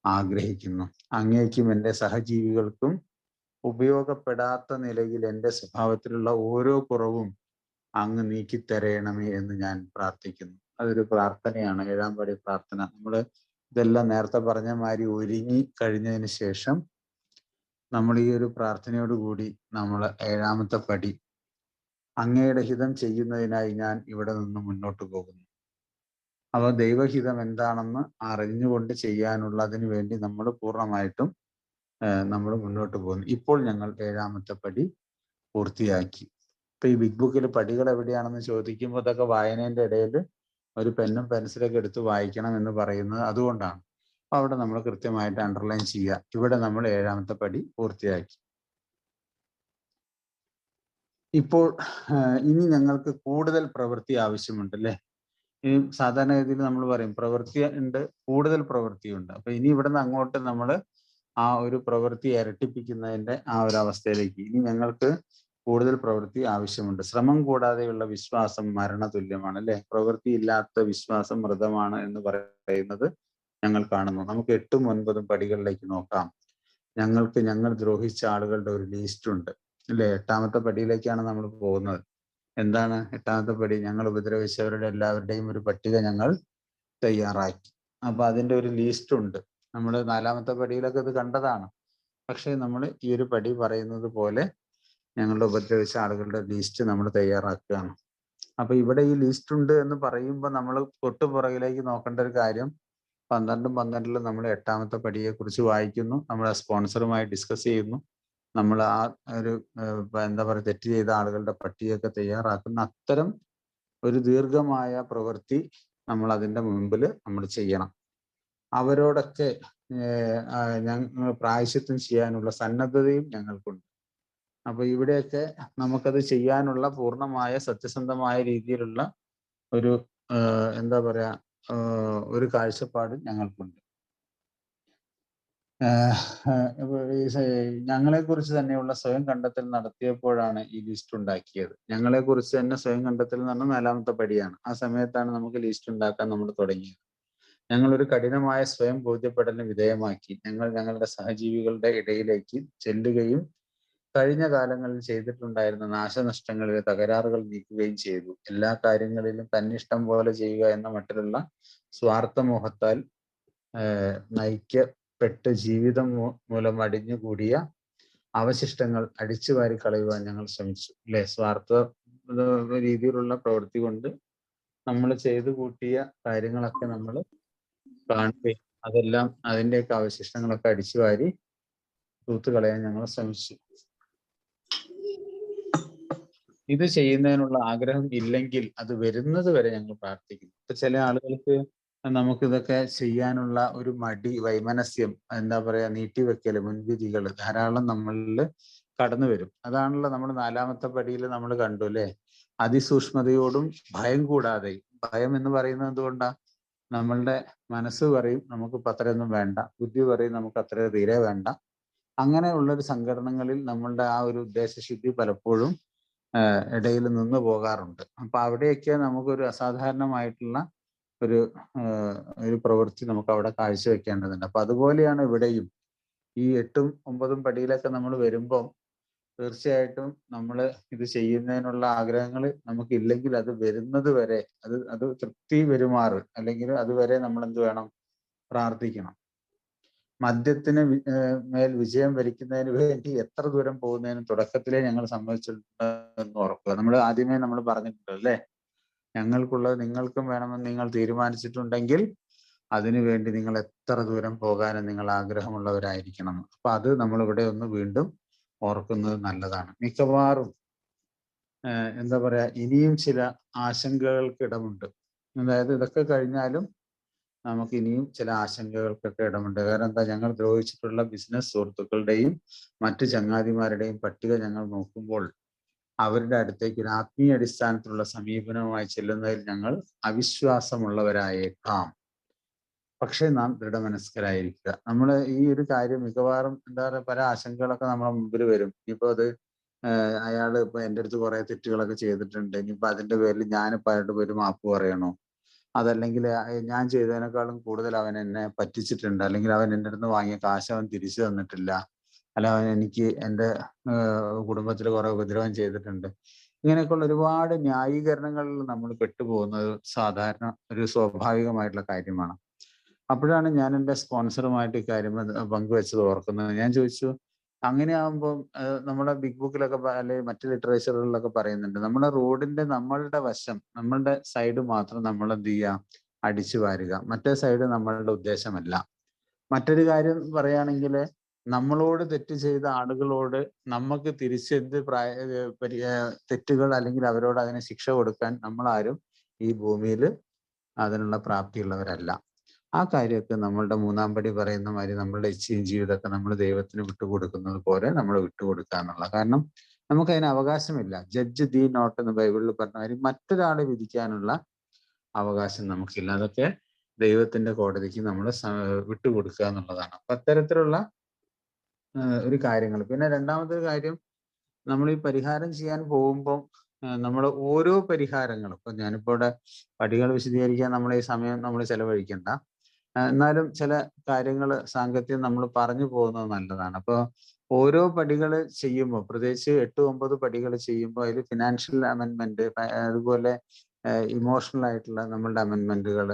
ആഗ്രഹിക്കുന്നു. അങ്ങേക്കും എൻ്റെ സഹജീവികൾക്കും ഉപയോഗപ്പെടാത്ത നിലയിൽ എൻ്റെ സ്വഭാവത്തിലുള്ള ഓരോ കുറവും അങ്ങ് നീക്കിത്തരയണമേ എന്ന് ഞാൻ പ്രാർത്ഥിക്കുന്നു. അതൊരു പ്രാർത്ഥനയാണ്, 7ാം പടി പ്രാർത്ഥന. നമ്മൾ ഇതെല്ലാം നേരത്തെ പറഞ്ഞ മാതിരി ഒരുങ്ങി കഴിഞ്ഞതിന് ശേഷം നമ്മൾ ഈ ഒരു പ്രാർത്ഥനയോട് കൂടി നമ്മൾ 7ാമത്തെ പടി, അങ്ങയുടെ ഹിതം ചെയ്യുന്നതിനായി ഞാൻ ഇവിടെ നിന്ന് മുന്നോട്ട് പോകുന്നു. അപ്പോൾ ദൈവഹിതം എന്താണെന്ന് അറിഞ്ഞുകൊണ്ട് ചെയ്യാനുള്ളതിന് വേണ്ടി നമ്മൾ പൂർണ്ണമായിട്ടും നമ്മൾ മുന്നോട്ട് പോകുന്നു. ഇപ്പോൾ ഞങ്ങൾ 7ാമത്തെ പടി പൂർത്തിയാക്കി. ഇപ്പൊ ഈ ബിഗ് ബുക്കിൽ പടികൾ എവിടെയാണെന്ന് ചോദിക്കുമ്പോൾ ഇതൊക്കെ വായനേന്റെ ഇടയിൽ ഒരു പെന്നും പെൻസിലൊക്കെ എടുത്ത് വായിക്കണം എന്ന് പറയുന്നത് അതുകൊണ്ടാണ്. അപ്പൊ അവിടെ നമ്മൾ കൃത്യമായിട്ട് അണ്ടർലൈൻ ചെയ്യുക. ഇവിടെ നമ്മൾ 7ാമത്തെ പടി പൂർത്തിയാക്കി. ഇപ്പോൾ ഇനി ഞങ്ങൾക്ക് കൂടുതൽ പ്രവൃത്തി ആവശ്യമുണ്ട്, അല്ലേ? ഈ സാധാരണഗതിയിൽ നമ്മൾ പറയും പ്രവൃത്തി ഉണ്ട്, കൂടുതൽ പ്രവൃത്തിയുണ്ട്. അപ്പൊ ഇനി ഇവിടുന്ന് അങ്ങോട്ട് നമ്മൾ ആ ഒരു പ്രവൃത്തി ഇരട്ടിപ്പിക്കുന്നതിന്റെ ആ ഒരു അവസ്ഥയിലേക്ക്, ഇനി ഞങ്ങൾക്ക് കൂടുതൽ പ്രവൃത്തി ആവശ്യമുണ്ട്. ശ്രമം കൂടാതെയുള്ള വിശ്വാസം മരണതുല്യമാണ്, അല്ലെ? പ്രവൃത്തി ഇല്ലാത്ത വിശ്വാസം മൃതമാണ് എന്ന് പറയുന്നത് ഞങ്ങൾ കാണുന്നു. നമുക്ക് 8ഉം 9ഉം പടികളിലേക്ക് നോക്കാം. ഞങ്ങൾ ദ്രോഹിച്ച ആളുകളുടെ ഒരു ലിസ്റ്റ് ഉണ്ട്, അല്ലെ? 8ാമത്തെ പടിയിലേക്കാണ് നമ്മൾ പോകുന്നത്. എന്താണ് 8ാമത്തെ പടി? ഞങ്ങൾ ഉപദ്രവിച്ചവരുടെ എല്ലാവരുടെയും ഒരു പട്ടിക ഞങ്ങൾ തയ്യാറാക്കി. അപ്പൊ അതിന്റെ ഒരു ലിസ്റ്റ് ഉണ്ട്. നമ്മൾ 4ാമത്തെ പടിയിലൊക്കെ ഇത് കണ്ടതാണ്. പക്ഷെ നമ്മൾ ഈ ഒരു പടി പറയുന്നത് പോലെ ഞങ്ങളുടെ ഉപദ്രവിച്ച ആളുകളുടെ ലിസ്റ്റ് നമ്മൾ തയ്യാറാക്കുകയാണ്. അപ്പൊ ഇവിടെ ഈ ലിസ്റ്റ് ഉണ്ട് എന്ന് പറയുമ്പോൾ നമ്മൾ തൊട്ടു പുറകിലേക്ക് നോക്കേണ്ട ഒരു കാര്യം, 12-12 നമ്മൾ 8ാമത്തെ പടിയെ കുറിച്ച് വായിക്കുന്നു, നമ്മളെ സ്പോൺസറുമായി ഡിസ്കസ് ചെയ്യുന്നു, നമ്മൾ ആ ഒരു എന്താ പറയുക തെറ്റ് ചെയ്ത ആളുകളുടെ പട്ടികയൊക്കെ തയ്യാറാക്കുന്ന അത്തരം ഒരു ദീർഘമായ പ്രവൃത്തി നമ്മൾ അതിൻ്റെ മുമ്പിൽ നമ്മൾ ചെയ്യണം. അവരോടൊക്കെ ഞങ്ങൾ പ്രായശ്ചിത്തം ചെയ്യാനുള്ള സന്നദ്ധതയും ഞങ്ങൾക്കുണ്ട്. അപ്പൊ ഇവിടെയൊക്കെ നമുക്കത് ചെയ്യാനുള്ള പൂർണ്ണമായ സത്യസന്ധമായ രീതിയിലുള്ള ഒരു എന്താ പറയാ ഒരു കാഴ്ചപ്പാട് ഞങ്ങൾക്കുണ്ട്. ഞങ്ങളെ കുറിച്ച് തന്നെയുള്ള സ്വയം കണ്ടെത്തൽ നടത്തിയപ്പോഴാണ് ഈ ലിസ്റ്റ് ഉണ്ടാക്കിയത്. ഞങ്ങളെ കുറിച്ച് തന്നെ സ്വയം കണ്ടെത്തൽ എന്ന് പറഞ്ഞാൽ 4ാമത്തെ പടിയാണ്. ആ സമയത്താണ് നമുക്ക് ലിസ്റ്റ് ഉണ്ടാക്കാൻ നമ്മൾ തുടങ്ങിയത്. ഞങ്ങൾ ഒരു കഠിനമായ സ്വയം ബോധ്യപ്പെടലിന് വിധേയമാക്കി ഞങ്ങൾ ഞങ്ങളുടെ സഹജീവികളുടെ ഇടയിലേക്ക് ചെല്ലുകയും കഴിഞ്ഞ കാലങ്ങളിൽ ചെയ്തിട്ടുണ്ടായിരുന്ന നാശനഷ്ടങ്ങളിലെ തകരാറുകൾ നീക്കുകയും ചെയ്തു. എല്ലാ കാര്യങ്ങളിലും തന്നിഷ്ടം പോലെ ചെയ്യുക എന്ന മട്ടിലുള്ള സ്വാർത്ഥമോഹത്താൽ നയിക്കപ്പെട്ട് ജീവിതം മൂലം അടിഞ്ഞുകൂടിയ അവശിഷ്ടങ്ങൾ അടിച്ചുവാരി കളയുവാൻ ഞങ്ങൾ ശ്രമിച്ചു. അല്ലെ, സ്വാർത്ഥ രീതിയിലുള്ള പ്രവൃത്തി കൊണ്ട് നമ്മൾ ചെയ്തു കൂട്ടിയ കാര്യങ്ങളൊക്കെ നമ്മൾ കാണുകയും അതെല്ലാം അതിൻ്റെയൊക്കെ അവശിഷ്ടങ്ങളൊക്കെ അടിച്ചുവാരി തൂത്തുകളയാൻ ഞങ്ങൾ ശ്രമിച്ചു. ഇത് ചെയ്യുന്നതിനുള്ള ആഗ്രഹം ഇല്ലെങ്കിൽ അത് വരുന്നത് വരെ ഞങ്ങൾ പ്രാർത്ഥിക്കുന്നു. ഇപ്പൊ ചില ആളുകൾക്ക് നമുക്കിതൊക്കെ ചെയ്യാനുള്ള ഒരു മടി, വൈമനസ്യം, എന്താ പറയാ, നീട്ടിവെക്കല്, മുൻവിധികൾ ധാരാളം നമ്മളിൽ കടന്നു വരും. അതാണല്ലോ നമ്മൾ 4ാമത്തെ പടിയിൽ നമ്മൾ കണ്ടു അല്ലെ, അതിസൂക്ഷ്മതയോടും ഭയം കൂടാതെയും. ഭയം എന്ന് പറയുന്നത് എന്തുകൊണ്ടാ? നമ്മളുടെ മനസ്സ് പറയും നമുക്ക് അത്രയൊന്നും വേണ്ട, ബുദ്ധി പറയും നമുക്ക് അത്ര തീരെ വേണ്ട. അങ്ങനെയുള്ളൊരു സംഘടനകളിൽ നമ്മളുടെ ആ ഒരു ഉദ്ദേശശുദ്ധി പലപ്പോഴും ഇടയിൽ നിന്ന് പോകാറുണ്ട്. അപ്പൊ അവിടെയൊക്കെ നമുക്കൊരു അസാധാരണമായിട്ടുള്ള ഒരു പ്രവൃത്തി നമുക്ക് അവിടെ കാഴ്ചവെക്കേണ്ടതുണ്ട്. അപ്പൊ അതുപോലെയാണ് ഇവിടെയും ഈ 8ഉം 9ഉം പടിയിലൊക്കെ നമ്മൾ വരുമ്പോൾ തീർച്ചയായിട്ടും നമ്മൾ ഇത് ചെയ്യുന്നതിനുള്ള ആഗ്രഹങ്ങൾ നമുക്കില്ലെങ്കിൽ അത് വരുന്നത് വരെ അത് തൃപ്തി വരുമാറ്, അല്ലെങ്കിൽ അതുവരെ നമ്മൾ എന്ത് വേണം? പ്രാർത്ഥിക്കണം. മദ്യത്തിന് മേൽ വിജയം വരിക്കുന്നതിന് വേണ്ടി എത്ര ദൂരം പോകുന്നതിന് തുടക്കത്തിലേ ഞങ്ങൾ സമ്മതിച്ചിട്ടുണ്ടെന്ന് ഓർക്കുക. നമ്മൾ ആദ്യമേ നമ്മൾ പറഞ്ഞിട്ടുണ്ട് അല്ലേ, ഞങ്ങൾക്കുള്ളത് നിങ്ങൾക്കും വേണമെന്ന് നിങ്ങൾ തീരുമാനിച്ചിട്ടുണ്ടെങ്കിൽ അതിനു വേണ്ടി നിങ്ങൾ എത്ര ദൂരം പോകാനും നിങ്ങൾ ആഗ്രഹമുള്ളവരായിരിക്കണം. അപ്പൊ അത് നമ്മൾ ഇവിടെ ഒന്ന് വീണ്ടും ഓർക്കുന്നത് നല്ലതാണ്. മിക്കവാറും എന്താ പറയാ, ഇനിയും ചില ആശങ്കകൾക്ക് ഇടമുണ്ട്. അതായത് ഇതൊക്കെ കഴിഞ്ഞാലും നമുക്ക് ഇനിയും ചില ആശങ്കകൾക്കൊക്കെ ഇടമുണ്ട്. കാരണം എന്താ, ഞങ്ങൾ ദ്രോഹിച്ചിട്ടുള്ള ബിസിനസ് സുഹൃത്തുക്കളുടെയും മറ്റു ചങ്ങാതിമാരുടെയും പട്ടിക ഞങ്ങൾ നോക്കുമ്പോൾ അവരുടെ അടുത്തേക്ക് ഒരു ആത്മീയ അടിസ്ഥാനത്തിലുള്ള സമീപനവുമായി ചെല്ലുന്നതിൽ ഞങ്ങൾ അവിശ്വാസമുള്ളവരായേക്കാം. പക്ഷെ നാം ദൃഢമനസ്കരായിരിക്കുക. നമ്മൾ ഈ ഒരു കാര്യം മിക്കവാറും എന്താ പറയുക, പല ആശങ്കകളൊക്കെ നമ്മുടെ മുമ്പിൽ വരും. ഇനിയിപ്പോ അത് അയാള് ഇപ്പൊ എൻ്റെ അടുത്ത് കുറെ തെറ്റുകളൊക്കെ ചെയ്തിട്ടുണ്ട്, ഇനിയിപ്പോ അതിന്റെ പേരിൽ ഞാനിപ്പോ അയാളുടെ പേര് മാപ്പ് പറയണോ? അതല്ലെങ്കിൽ ഞാൻ ചെയ്തതിനേക്കാളും കൂടുതൽ അവൻ എന്നെ പറ്റിച്ചിട്ടുണ്ട്, അല്ലെങ്കിൽ അവൻ എൻ്റെ അടുത്ത് വാങ്ങിയ കാശ് അവൻ തിരിച്ചു തന്നിട്ടില്ല, അല്ല അവൻ എനിക്ക് എൻ്റെ കുടുംബത്തിൽ കുറെ ഉപദ്രവം ചെയ്തിട്ടുണ്ട്. ഇങ്ങനെയൊക്കെയുള്ള ഒരുപാട് ന്യായീകരണങ്ങളിൽ നമ്മൾ പെട്ടുപോകുന്നത് സാധാരണ ഒരു സ്വാഭാവികമായിട്ടുള്ള കാര്യമാണ്. അപ്പോഴാണ് ഞാൻ എൻ്റെ സ്പോൺസറുമായിട്ട് ഈ കാര്യം പങ്കുവെച്ചത് ഓർക്കുന്നത്. ഞാൻ ചോദിച്ചു, അങ്ങനെയാകുമ്പോൾ നമ്മുടെ ബിഗ് ബുക്കിലൊക്കെ അല്ലെങ്കിൽ മറ്റു ലിറ്ററേച്ചറുകളിലൊക്കെ പറയുന്നുണ്ട്, നമ്മുടെ റോഡിന്റെ നമ്മളുടെ വശം, നമ്മളുടെ സൈഡ് മാത്രം നമ്മൾ എന്ത് ചെയ്യുക? അടിച്ചു വാരുക. മറ്റേ സൈഡ് നമ്മളുടെ ഉദ്ദേശമല്ല. മറ്റൊരു കാര്യം പറയുകയാണെങ്കിൽ, നമ്മളോട് തെറ്റ് ചെയ്ത ആളുകളോട് നമുക്ക് തിരിച്ചെന്ത് തെറ്റുകൾ അല്ലെങ്കിൽ അവരോട് അതിന് ശിക്ഷ കൊടുക്കാൻ നമ്മളാരും ഈ ഭൂമിയിൽ അതിനുള്ള പ്രാപ്തിയുള്ളവരല്ല. ആ കാര്യമൊക്കെ നമ്മളുടെ 3ാം പടി പറയുന്ന മാതിരി നമ്മളുടെ ഇച്ഛയും ജീവിതമൊക്കെ നമ്മൾ ദൈവത്തിന് വിട്ടുകൊടുക്കുന്നത് പോലെ നമ്മൾ വിട്ടുകൊടുക്കുക എന്നുള്ള. കാരണം നമുക്കതിന് അവകാശമില്ല. ജഡ്ജ് ദീ നോട്ട് എന്ന് ബൈബിളിൽ പറഞ്ഞ മാതിരി മറ്റൊരാളെ വിധിക്കാനുള്ള അവകാശം നമുക്കില്ല. അതൊക്കെ ദൈവത്തിന്റെ കോടതിക്ക് നമ്മൾ വിട്ടുകൊടുക്കുക എന്നുള്ളതാണ്. അപ്പൊ അത്തരത്തിലുള്ള ഒരു കാര്യങ്ങൾ. പിന്നെ 2ാമത്തെ കാര്യം, നമ്മൾ ഈ പരിഹാരം ചെയ്യാൻ പോകുമ്പോൾ നമ്മൾ ഓരോ പരിഹാരങ്ങളും, ഇപ്പൊ ഞാനിപ്പോ ഇവിടെ പടികൾ വിശദീകരിക്കാൻ നമ്മൾ ഈ സമയം നമ്മൾ ചെലവഴിക്കണ്ട. എന്നാലും ചില കാര്യങ്ങൾ സാങ്കത്യം നമ്മൾ പറഞ്ഞു പോകുന്നത് നല്ലതാണ്. അപ്പോൾ ഓരോ പടികൾ ചെയ്യുമ്പോൾ, പ്രത്യേകിച്ച് 8, 9 പടികൾ ചെയ്യുമ്പോൾ അതിൽ ഫിനാൻഷ്യൽ അമെൻമെന്റ്, അതുപോലെ ഇമോഷണൽ ആയിട്ടുള്ള നമ്മളുടെ അമെൻമെന്റുകൾ,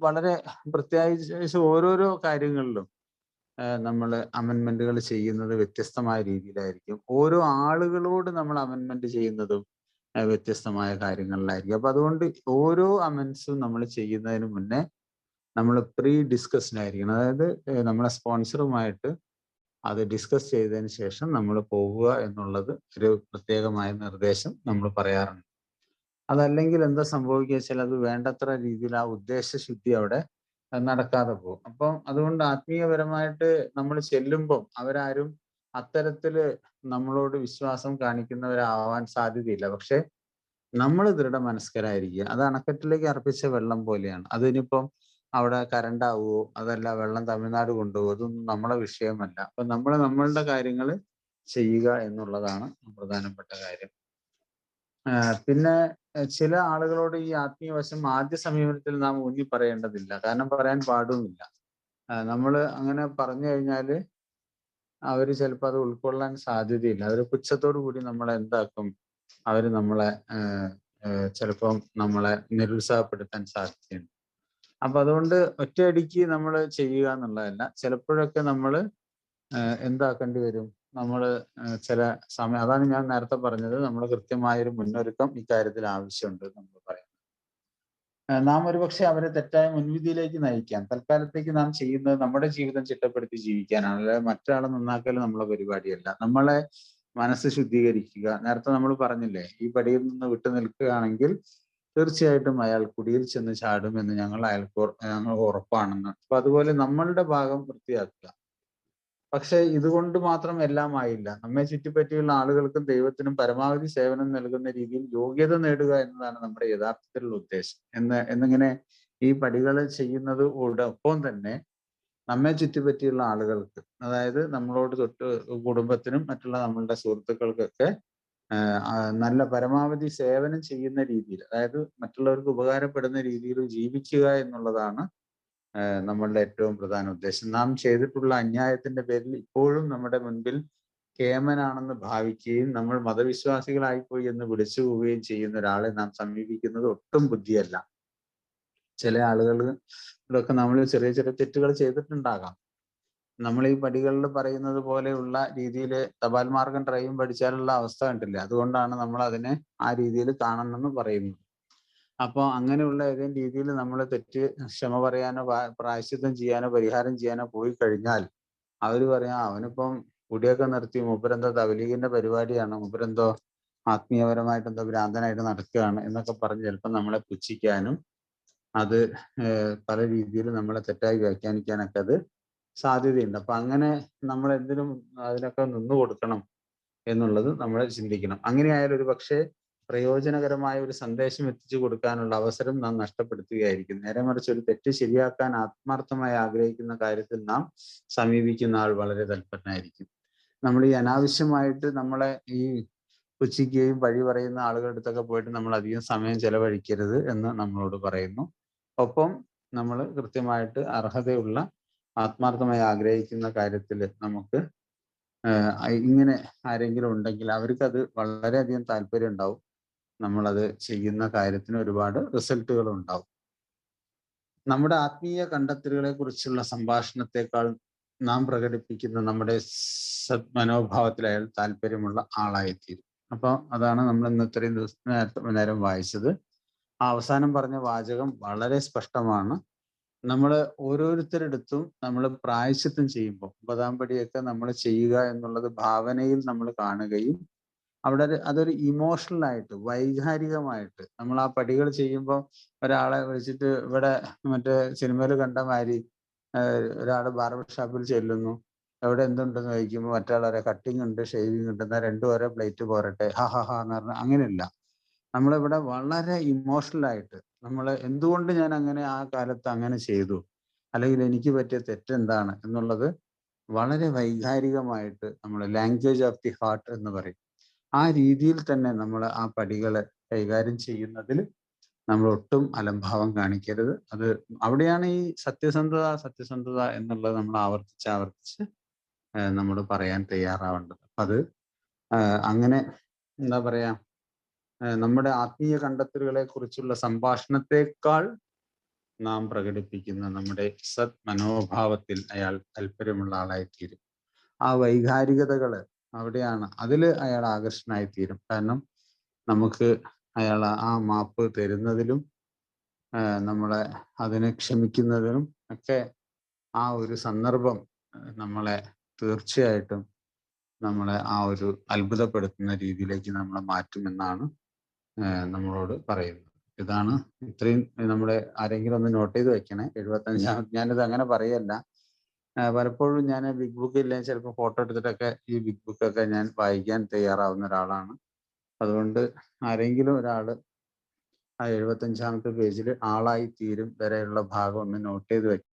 വളരെ പ്രത്യേകിച്ച് ഓരോരോ കാര്യങ്ങളിലും നമ്മൾ അമെൻമെന്റുകൾ ചെയ്യുന്നത് വ്യത്യസ്തമായ രീതിയിലായിരിക്കും. ഓരോ ആളുകളോട് നമ്മൾ അമെൻമെന്റ് ചെയ്യുന്നതും വ്യത്യസ്തമായ കാര്യങ്ങളിലായിരിക്കും. അപ്പൊ അതുകൊണ്ട് ഓരോ അമെൻസും നമ്മൾ ചെയ്യുന്നതിന് മുന്നേ നമ്മൾ പ്രീ ഡിസ്കസ്ഡ് ആയിരിക്കണം. അതായത് നമ്മളെ സ്പോൺസറുമായിട്ട് അത് ഡിസ്കസ് ചെയ്തതിന് ശേഷം നമ്മൾ പോവുക എന്നുള്ളത് ഒരു പ്രത്യേകമായ നിർദ്ദേശം നമ്മൾ പറയാറുണ്ട്. അതല്ലെങ്കിൽ എന്താ സംഭവിക്കുക വെച്ചാൽ അത് വേണ്ടത്ര രീതിയിൽ ആ ഉദ്ദേശശുദ്ധി അവിടെ നടക്കാതെ പോകും. അപ്പം അതുകൊണ്ട് ആത്മീയപരമായിട്ട് നമ്മൾ ചെല്ലുമ്പം അവരാരും അത്തരത്തില് നമ്മളോട് വിശ്വാസം കാണിക്കുന്നവരാവാൻ സാധ്യതയില്ല. പക്ഷെ നമ്മൾ ദൃഢമനസ്കരായിരിക്കുക. അത് അണക്കെട്ടിലേക്ക് അർപ്പിച്ച വെള്ളം പോലെയാണ്. അതിനിപ്പം അവിടെ കറണ്ട് ആവുമോ, അതല്ല വെള്ളം തമിഴ്നാട് കൊണ്ടുപോകുമോ, അതൊന്നും നമ്മളെ വിഷയമല്ല. അപ്പൊ നമ്മൾ നമ്മളുടെ കാര്യങ്ങൾ ചെയ്യുക എന്നുള്ളതാണ് പ്രധാനപ്പെട്ട കാര്യം. പിന്നെ ചില ആളുകളോട് ഈ ആത്മീയ വശം ആദ്യ സമീപനത്തിൽ നാം ഊന്നി പറയേണ്ടതില്ല. കാരണം പറയാൻ പാടുമില്ല. നമ്മൾ അങ്ങനെ പറഞ്ഞു കഴിഞ്ഞാല് അവർ ചിലപ്പോൾ അത് ഉൾക്കൊള്ളാൻ സാധ്യതയില്ല. അവർ പുച്ഛത്തോടു കൂടി നമ്മളെ എന്താക്കും, അവർ നമ്മളെ ചിലപ്പം നമ്മളെ നിരുത്സാഹപ്പെടുത്താൻ സാധ്യതയുണ്ട്. അപ്പൊ അതുകൊണ്ട് ഒറ്റയടിക്ക് നമ്മൾ ചെയ്യുക എന്നുള്ളതല്ല, ചിലപ്പോഴൊക്കെ നമ്മൾ എന്താക്കേണ്ടി വരും, നമ്മൾ ചില സമയം, അതാണ് ഞാൻ നേരത്തെ പറഞ്ഞത്, നമ്മൾ കൃത്യമായൊരു മുന്നൊരുക്കം ഇക്കാര്യത്തിൽ ആവശ്യമുണ്ട് നമ്മൾ പറയാം. നാം ഒരുപക്ഷെ അവരെ തെറ്റായ മുൻവിധിയിലേക്ക് നയിക്കാം. തൽക്കാലത്തേക്ക് നാം ചെയ്യുന്നത് നമ്മുടെ ജീവിതം ചിട്ടപ്പെടുത്തി ജീവിക്കാനാണ്, അല്ലാതെ മറ്റൊരാളെ നന്നാക്കൽ നമ്മളെ പരിപാടിയല്ല. നമ്മളെ മനസ്സ് ശുദ്ധീകരിക്കുക. നേരത്തെ നമ്മൾ പറഞ്ഞില്ലേ, ഈ പടിയിൽ നിന്ന് വിട്ടു നിൽക്കുകയാണെങ്കിൽ തീർച്ചയായിട്ടും അയാൾ കുടിയിൽ ചെന്ന് ചാടുമെന്ന് ഞങ്ങൾ ഉറപ്പാണെന്ന്. അപ്പൊ അതുപോലെ നമ്മളുടെ ഭാഗം വൃത്തിയാക്കുക. പക്ഷെ ഇതുകൊണ്ട് മാത്രം എല്ലാം ആയില്ല. നമ്മെ ചുറ്റിപ്പറ്റിയുള്ള ആളുകൾക്കും ദൈവത്തിനും പരമാവധി സേവനം നൽകുന്ന രീതിയിൽ യോഗ്യത നേടുക എന്നതാണ് നമ്മുടെ യഥാർത്ഥത്തിലുള്ള ഉദ്ദേശം. എന്നിങ്ങനെ ഈ പടികൾ ചെയ്യുന്നതോടൊപ്പം തന്നെ നമ്മെ ചുറ്റിപ്പറ്റിയുള്ള ആളുകൾക്ക്, അതായത് നമ്മളോട് തൊട്ട് കുടുംബത്തിനും മറ്റുള്ള നമ്മളുടെ സുഹൃത്തുക്കൾക്കൊക്കെ നല്ല പരമാവധി സേവനം ചെയ്യുന്ന രീതിയിൽ, അതായത് മറ്റുള്ളവർക്ക് ഉപകാരപ്പെടുന്ന രീതിയിൽ ജീവിക്കുക എന്നുള്ളതാണ് നമ്മളുടെ ഏറ്റവും പ്രധാന ഉദ്ദേശം. നാം ചെയ്തിട്ടുള്ള അന്യായത്തിന്റെ പേരിൽ ഇപ്പോഴും നമ്മുടെ മുൻപിൽ കേമനാണെന്ന് ഭാവിക്കുകയും നമ്മൾ മതവിശ്വാസികളായിപ്പോയി എന്ന് വിളിച്ചു പോവുകയും ചെയ്യുന്ന ഒരാളെ നാം സമീപിക്കുന്നത് ഒട്ടും ബുദ്ധിയല്ല. ചില ആളുകളൊക്കെ നമ്മൾ ചെറിയ ചെറിയ തെറ്റുകൾ ചെയ്തിട്ടുണ്ടാകാം. നമ്മൾ ഈ പടികളിൽ പറയുന്നത് പോലെയുള്ള രീതിയിൽ തപാൽ മാർഗം ഡ്രൈവിംഗ് പഠിച്ചാലുള്ള അവസ്ഥ കണ്ടില്ലേ? അതുകൊണ്ടാണ് നമ്മൾ അതിനെ ആ രീതിയിൽ കാണണമെന്ന് പറയുന്നത്. അപ്പോൾ അങ്ങനെയുള്ള ഏതെങ്കിലും രീതിയിൽ നമ്മൾ തെറ്റ് ക്ഷമ പറയാനോ പ്രായശ്ചിത്തം ചെയ്യാനോ പരിഹാരം ചെയ്യാനോ പോയി കഴിഞ്ഞാൽ അവർ പറയാം, അവനിപ്പം കുടിയൊക്കെ നിർത്തി, മൂപ്പരെന്തോ തബ്ലീഗിന്റെ പരിപാടിയാണ്, മൂപ്പരെന്തോ ആത്മീയപരമായിട്ട് എന്തോ ഭ്രാന്തനായിട്ട് നടക്കുകയാണ് എന്നൊക്കെ പറഞ്ഞ് ചിലപ്പോൾ നമ്മളെ പുച്ഛിക്കാനും അത് പല രീതിയിൽ നമ്മളെ തെറ്റായി വ്യാഖ്യാനിക്കാനൊക്കെ അത് സാധ്യതയുണ്ട്. അപ്പൊ അങ്ങനെ നമ്മൾ എന്തിനും അതിനൊക്കെ നിന്നു കൊടുക്കണം എന്നുള്ളത് നമ്മൾ ചിന്തിക്കണം. അങ്ങനെയായാലും ഒരു പക്ഷേ പ്രയോജനകരമായ ഒരു സന്ദേശം എത്തിച്ചു കൊടുക്കാനുള്ള അവസരം നാം നഷ്ടപ്പെടുത്തുകയായിരിക്കും. നേരെ മറിച്ച് ഒരു തെറ്റ് ശരിയാക്കാൻ ആത്മാർത്ഥമായി ആഗ്രഹിക്കുന്ന കാര്യത്തിൽ നാം സമീപിക്കുന്ന ആൾ വളരെ തൽപരനായിരിക്കും. നമ്മൾ ഈ അനാവശ്യമായിട്ട് നമ്മളെ ഈ പുച്ഛിക്കുകയും വഴി പറയുന്ന ആളുകളുടെ അടുത്തൊക്കെ പോയിട്ട് നമ്മൾ അധികം സമയം ചെലവഴിക്കരുത് എന്ന് നമ്മളോട് പറയുന്നു. ഒപ്പം നമ്മൾ കൃത്യമായിട്ട് അർഹതയുള്ള ആത്മാർത്ഥമായി ആഗ്രഹിക്കുന്ന കാര്യത്തിൽ നമുക്ക് ഇങ്ങനെ ആരെങ്കിലും ഉണ്ടെങ്കിൽ അവർക്കത് വളരെയധികം താല്പര്യം ഉണ്ടാവും. നമ്മളത് ചെയ്യുന്ന കാര്യത്തിന് ഒരുപാട് റിസൾട്ടുകൾ ഉണ്ടാവും. നമ്മുടെ ആത്മീയ കണ്ടെത്തലുകളെ കുറിച്ചുള്ള സംഭാഷണത്തെക്കാൾ നാം പ്രകടിപ്പിക്കുന്ന നമ്മുടെ മനോഭാവത്തിൽ അയാൾ താല്പര്യമുള്ള ആളായിത്തീരും. അപ്പൊ അതാണ് നമ്മൾ ഇന്ന് ഇത്രയും നേരം വായിച്ചത്. ആ അവസാനം പറഞ്ഞ വാചകം വളരെ സ്പഷ്ടമാണ്. നമ്മൾ ഓരോരുത്തരെടുത്തും നമ്മൾ പ്രായശ്ചിത്തം ചെയ്യുമ്പോൾ 50 പടിയൊക്കെ നമ്മൾ ചെയ്യുക എന്നുള്ളത് ഭാവനയിൽ നമ്മൾ കാണുകയും അവിടെ അതൊരു ഇമോഷണൽ ആയിട്ട് വൈകാരികമായിട്ട് നമ്മൾ ആ പടികൾ ചെയ്യുമ്പോൾ ഒരാളെ വിളിച്ചിട്ട്, ഇവിടെ മറ്റേ സിനിമയിൽ കണ്ട മാതിരി ഒരാൾ ബാർബർ ഷാപ്പിൽ ചെല്ലുന്നു, എവിടെ എന്തുണ്ടെന്ന് ചോദിക്കുമ്പോൾ മറ്റാളെ കട്ടിങ് ഉണ്ട് ഷേവിങ് ഉണ്ട്, എന്നാൽ രണ്ടും ഓരോ പ്ലേറ്റ് പോരട്ടെ ഹാ ഹാ ഹാ എന്ന് പറഞ്ഞാൽ അങ്ങനെയല്ല. നമ്മളിവിടെ വളരെ ഇമോഷണൽ ആയിട്ട് നമ്മൾ എന്തുകൊണ്ട് ഞാൻ അങ്ങനെ ആ കാലത്ത് അങ്ങനെ ചെയ്തു, അല്ലെങ്കിൽ എനിക്ക് പറ്റിയ തെറ്റെന്താണ് എന്നുള്ളത് വളരെ വൈകാരികമായിട്ട് നമ്മൾ ലാംഗ്വേജ് ഓഫ് ദി ഹാർട്ട് എന്ന് പറയും. ആ രീതിയിൽ തന്നെ നമ്മൾ ആ പടികൾ കൈകാര്യം ചെയ്യുന്നതിൽ നമ്മൾ ഒട്ടും അലംഭാവം കാണിക്കരുത്. അത് അവിടെയാണ് ഈ സത്യസന്ധത എന്നുള്ളത് നമ്മൾ ആവർത്തിച്ച് നമ്മൾ പറയാൻ തയ്യാറാവേണ്ടത്. അത് അങ്ങനെ എന്താ പറയാ, നമ്മുടെ ആത്മീയ കണ്ടെത്തലുകളെ കുറിച്ചുള്ള സംഭാഷണത്തെക്കാൾ നാം പ്രകടിപ്പിക്കുന്ന നമ്മുടെ സത് മനോഭാവത്തിൽ അയാൾ താല്പര്യമുള്ള ആളായിത്തീരും. ആ വൈകാരികതകള് അവിടെയാണ്, അതിൽ അയാൾ ആകർഷണനായിത്തീരും. കാരണം നമുക്ക് അയാൾ ആ മാപ്പ് തരുന്നതിലും നമ്മളെ അതിനെ ക്ഷമിക്കുന്നതിനും ഒക്കെ ആ ഒരു സന്ദർഭം നമ്മളെ തീർച്ചയായിട്ടും നമ്മളെ ആ ഒരു അത്ഭുതപ്പെടുത്തുന്ന രീതിയിലേക്ക് നമ്മളെ മാറ്റുമെന്നാണ് നമ്മളോട് പറയുന്നത്. ഇതാണ് ഇത്രയും നമ്മുടെ ആരെങ്കിലും ഒന്ന് നോട്ട് ചെയ്ത് വെക്കണേ. 75 ഞാനിത് അങ്ങനെ പറയല്ല, പലപ്പോഴും ഞാൻ ബിഗ് ബുക്ക് ഇല്ലെങ്കിൽ ചിലപ്പോൾ ഫോട്ടോ എടുത്തിട്ടൊക്കെ ഈ ബിഗ് ബുക്കൊക്കെ ഞാൻ വായിക്കാൻ തയ്യാറാവുന്ന ഒരാളാണ്. അതുകൊണ്ട് ആരെങ്കിലും ഒരാൾ ആ 75ാമത്തെ പേജിൽ ആളായി തീരും വരെയുള്ള ഭാഗം ഒന്ന് നോട്ട് ചെയ്ത് വെക്കും.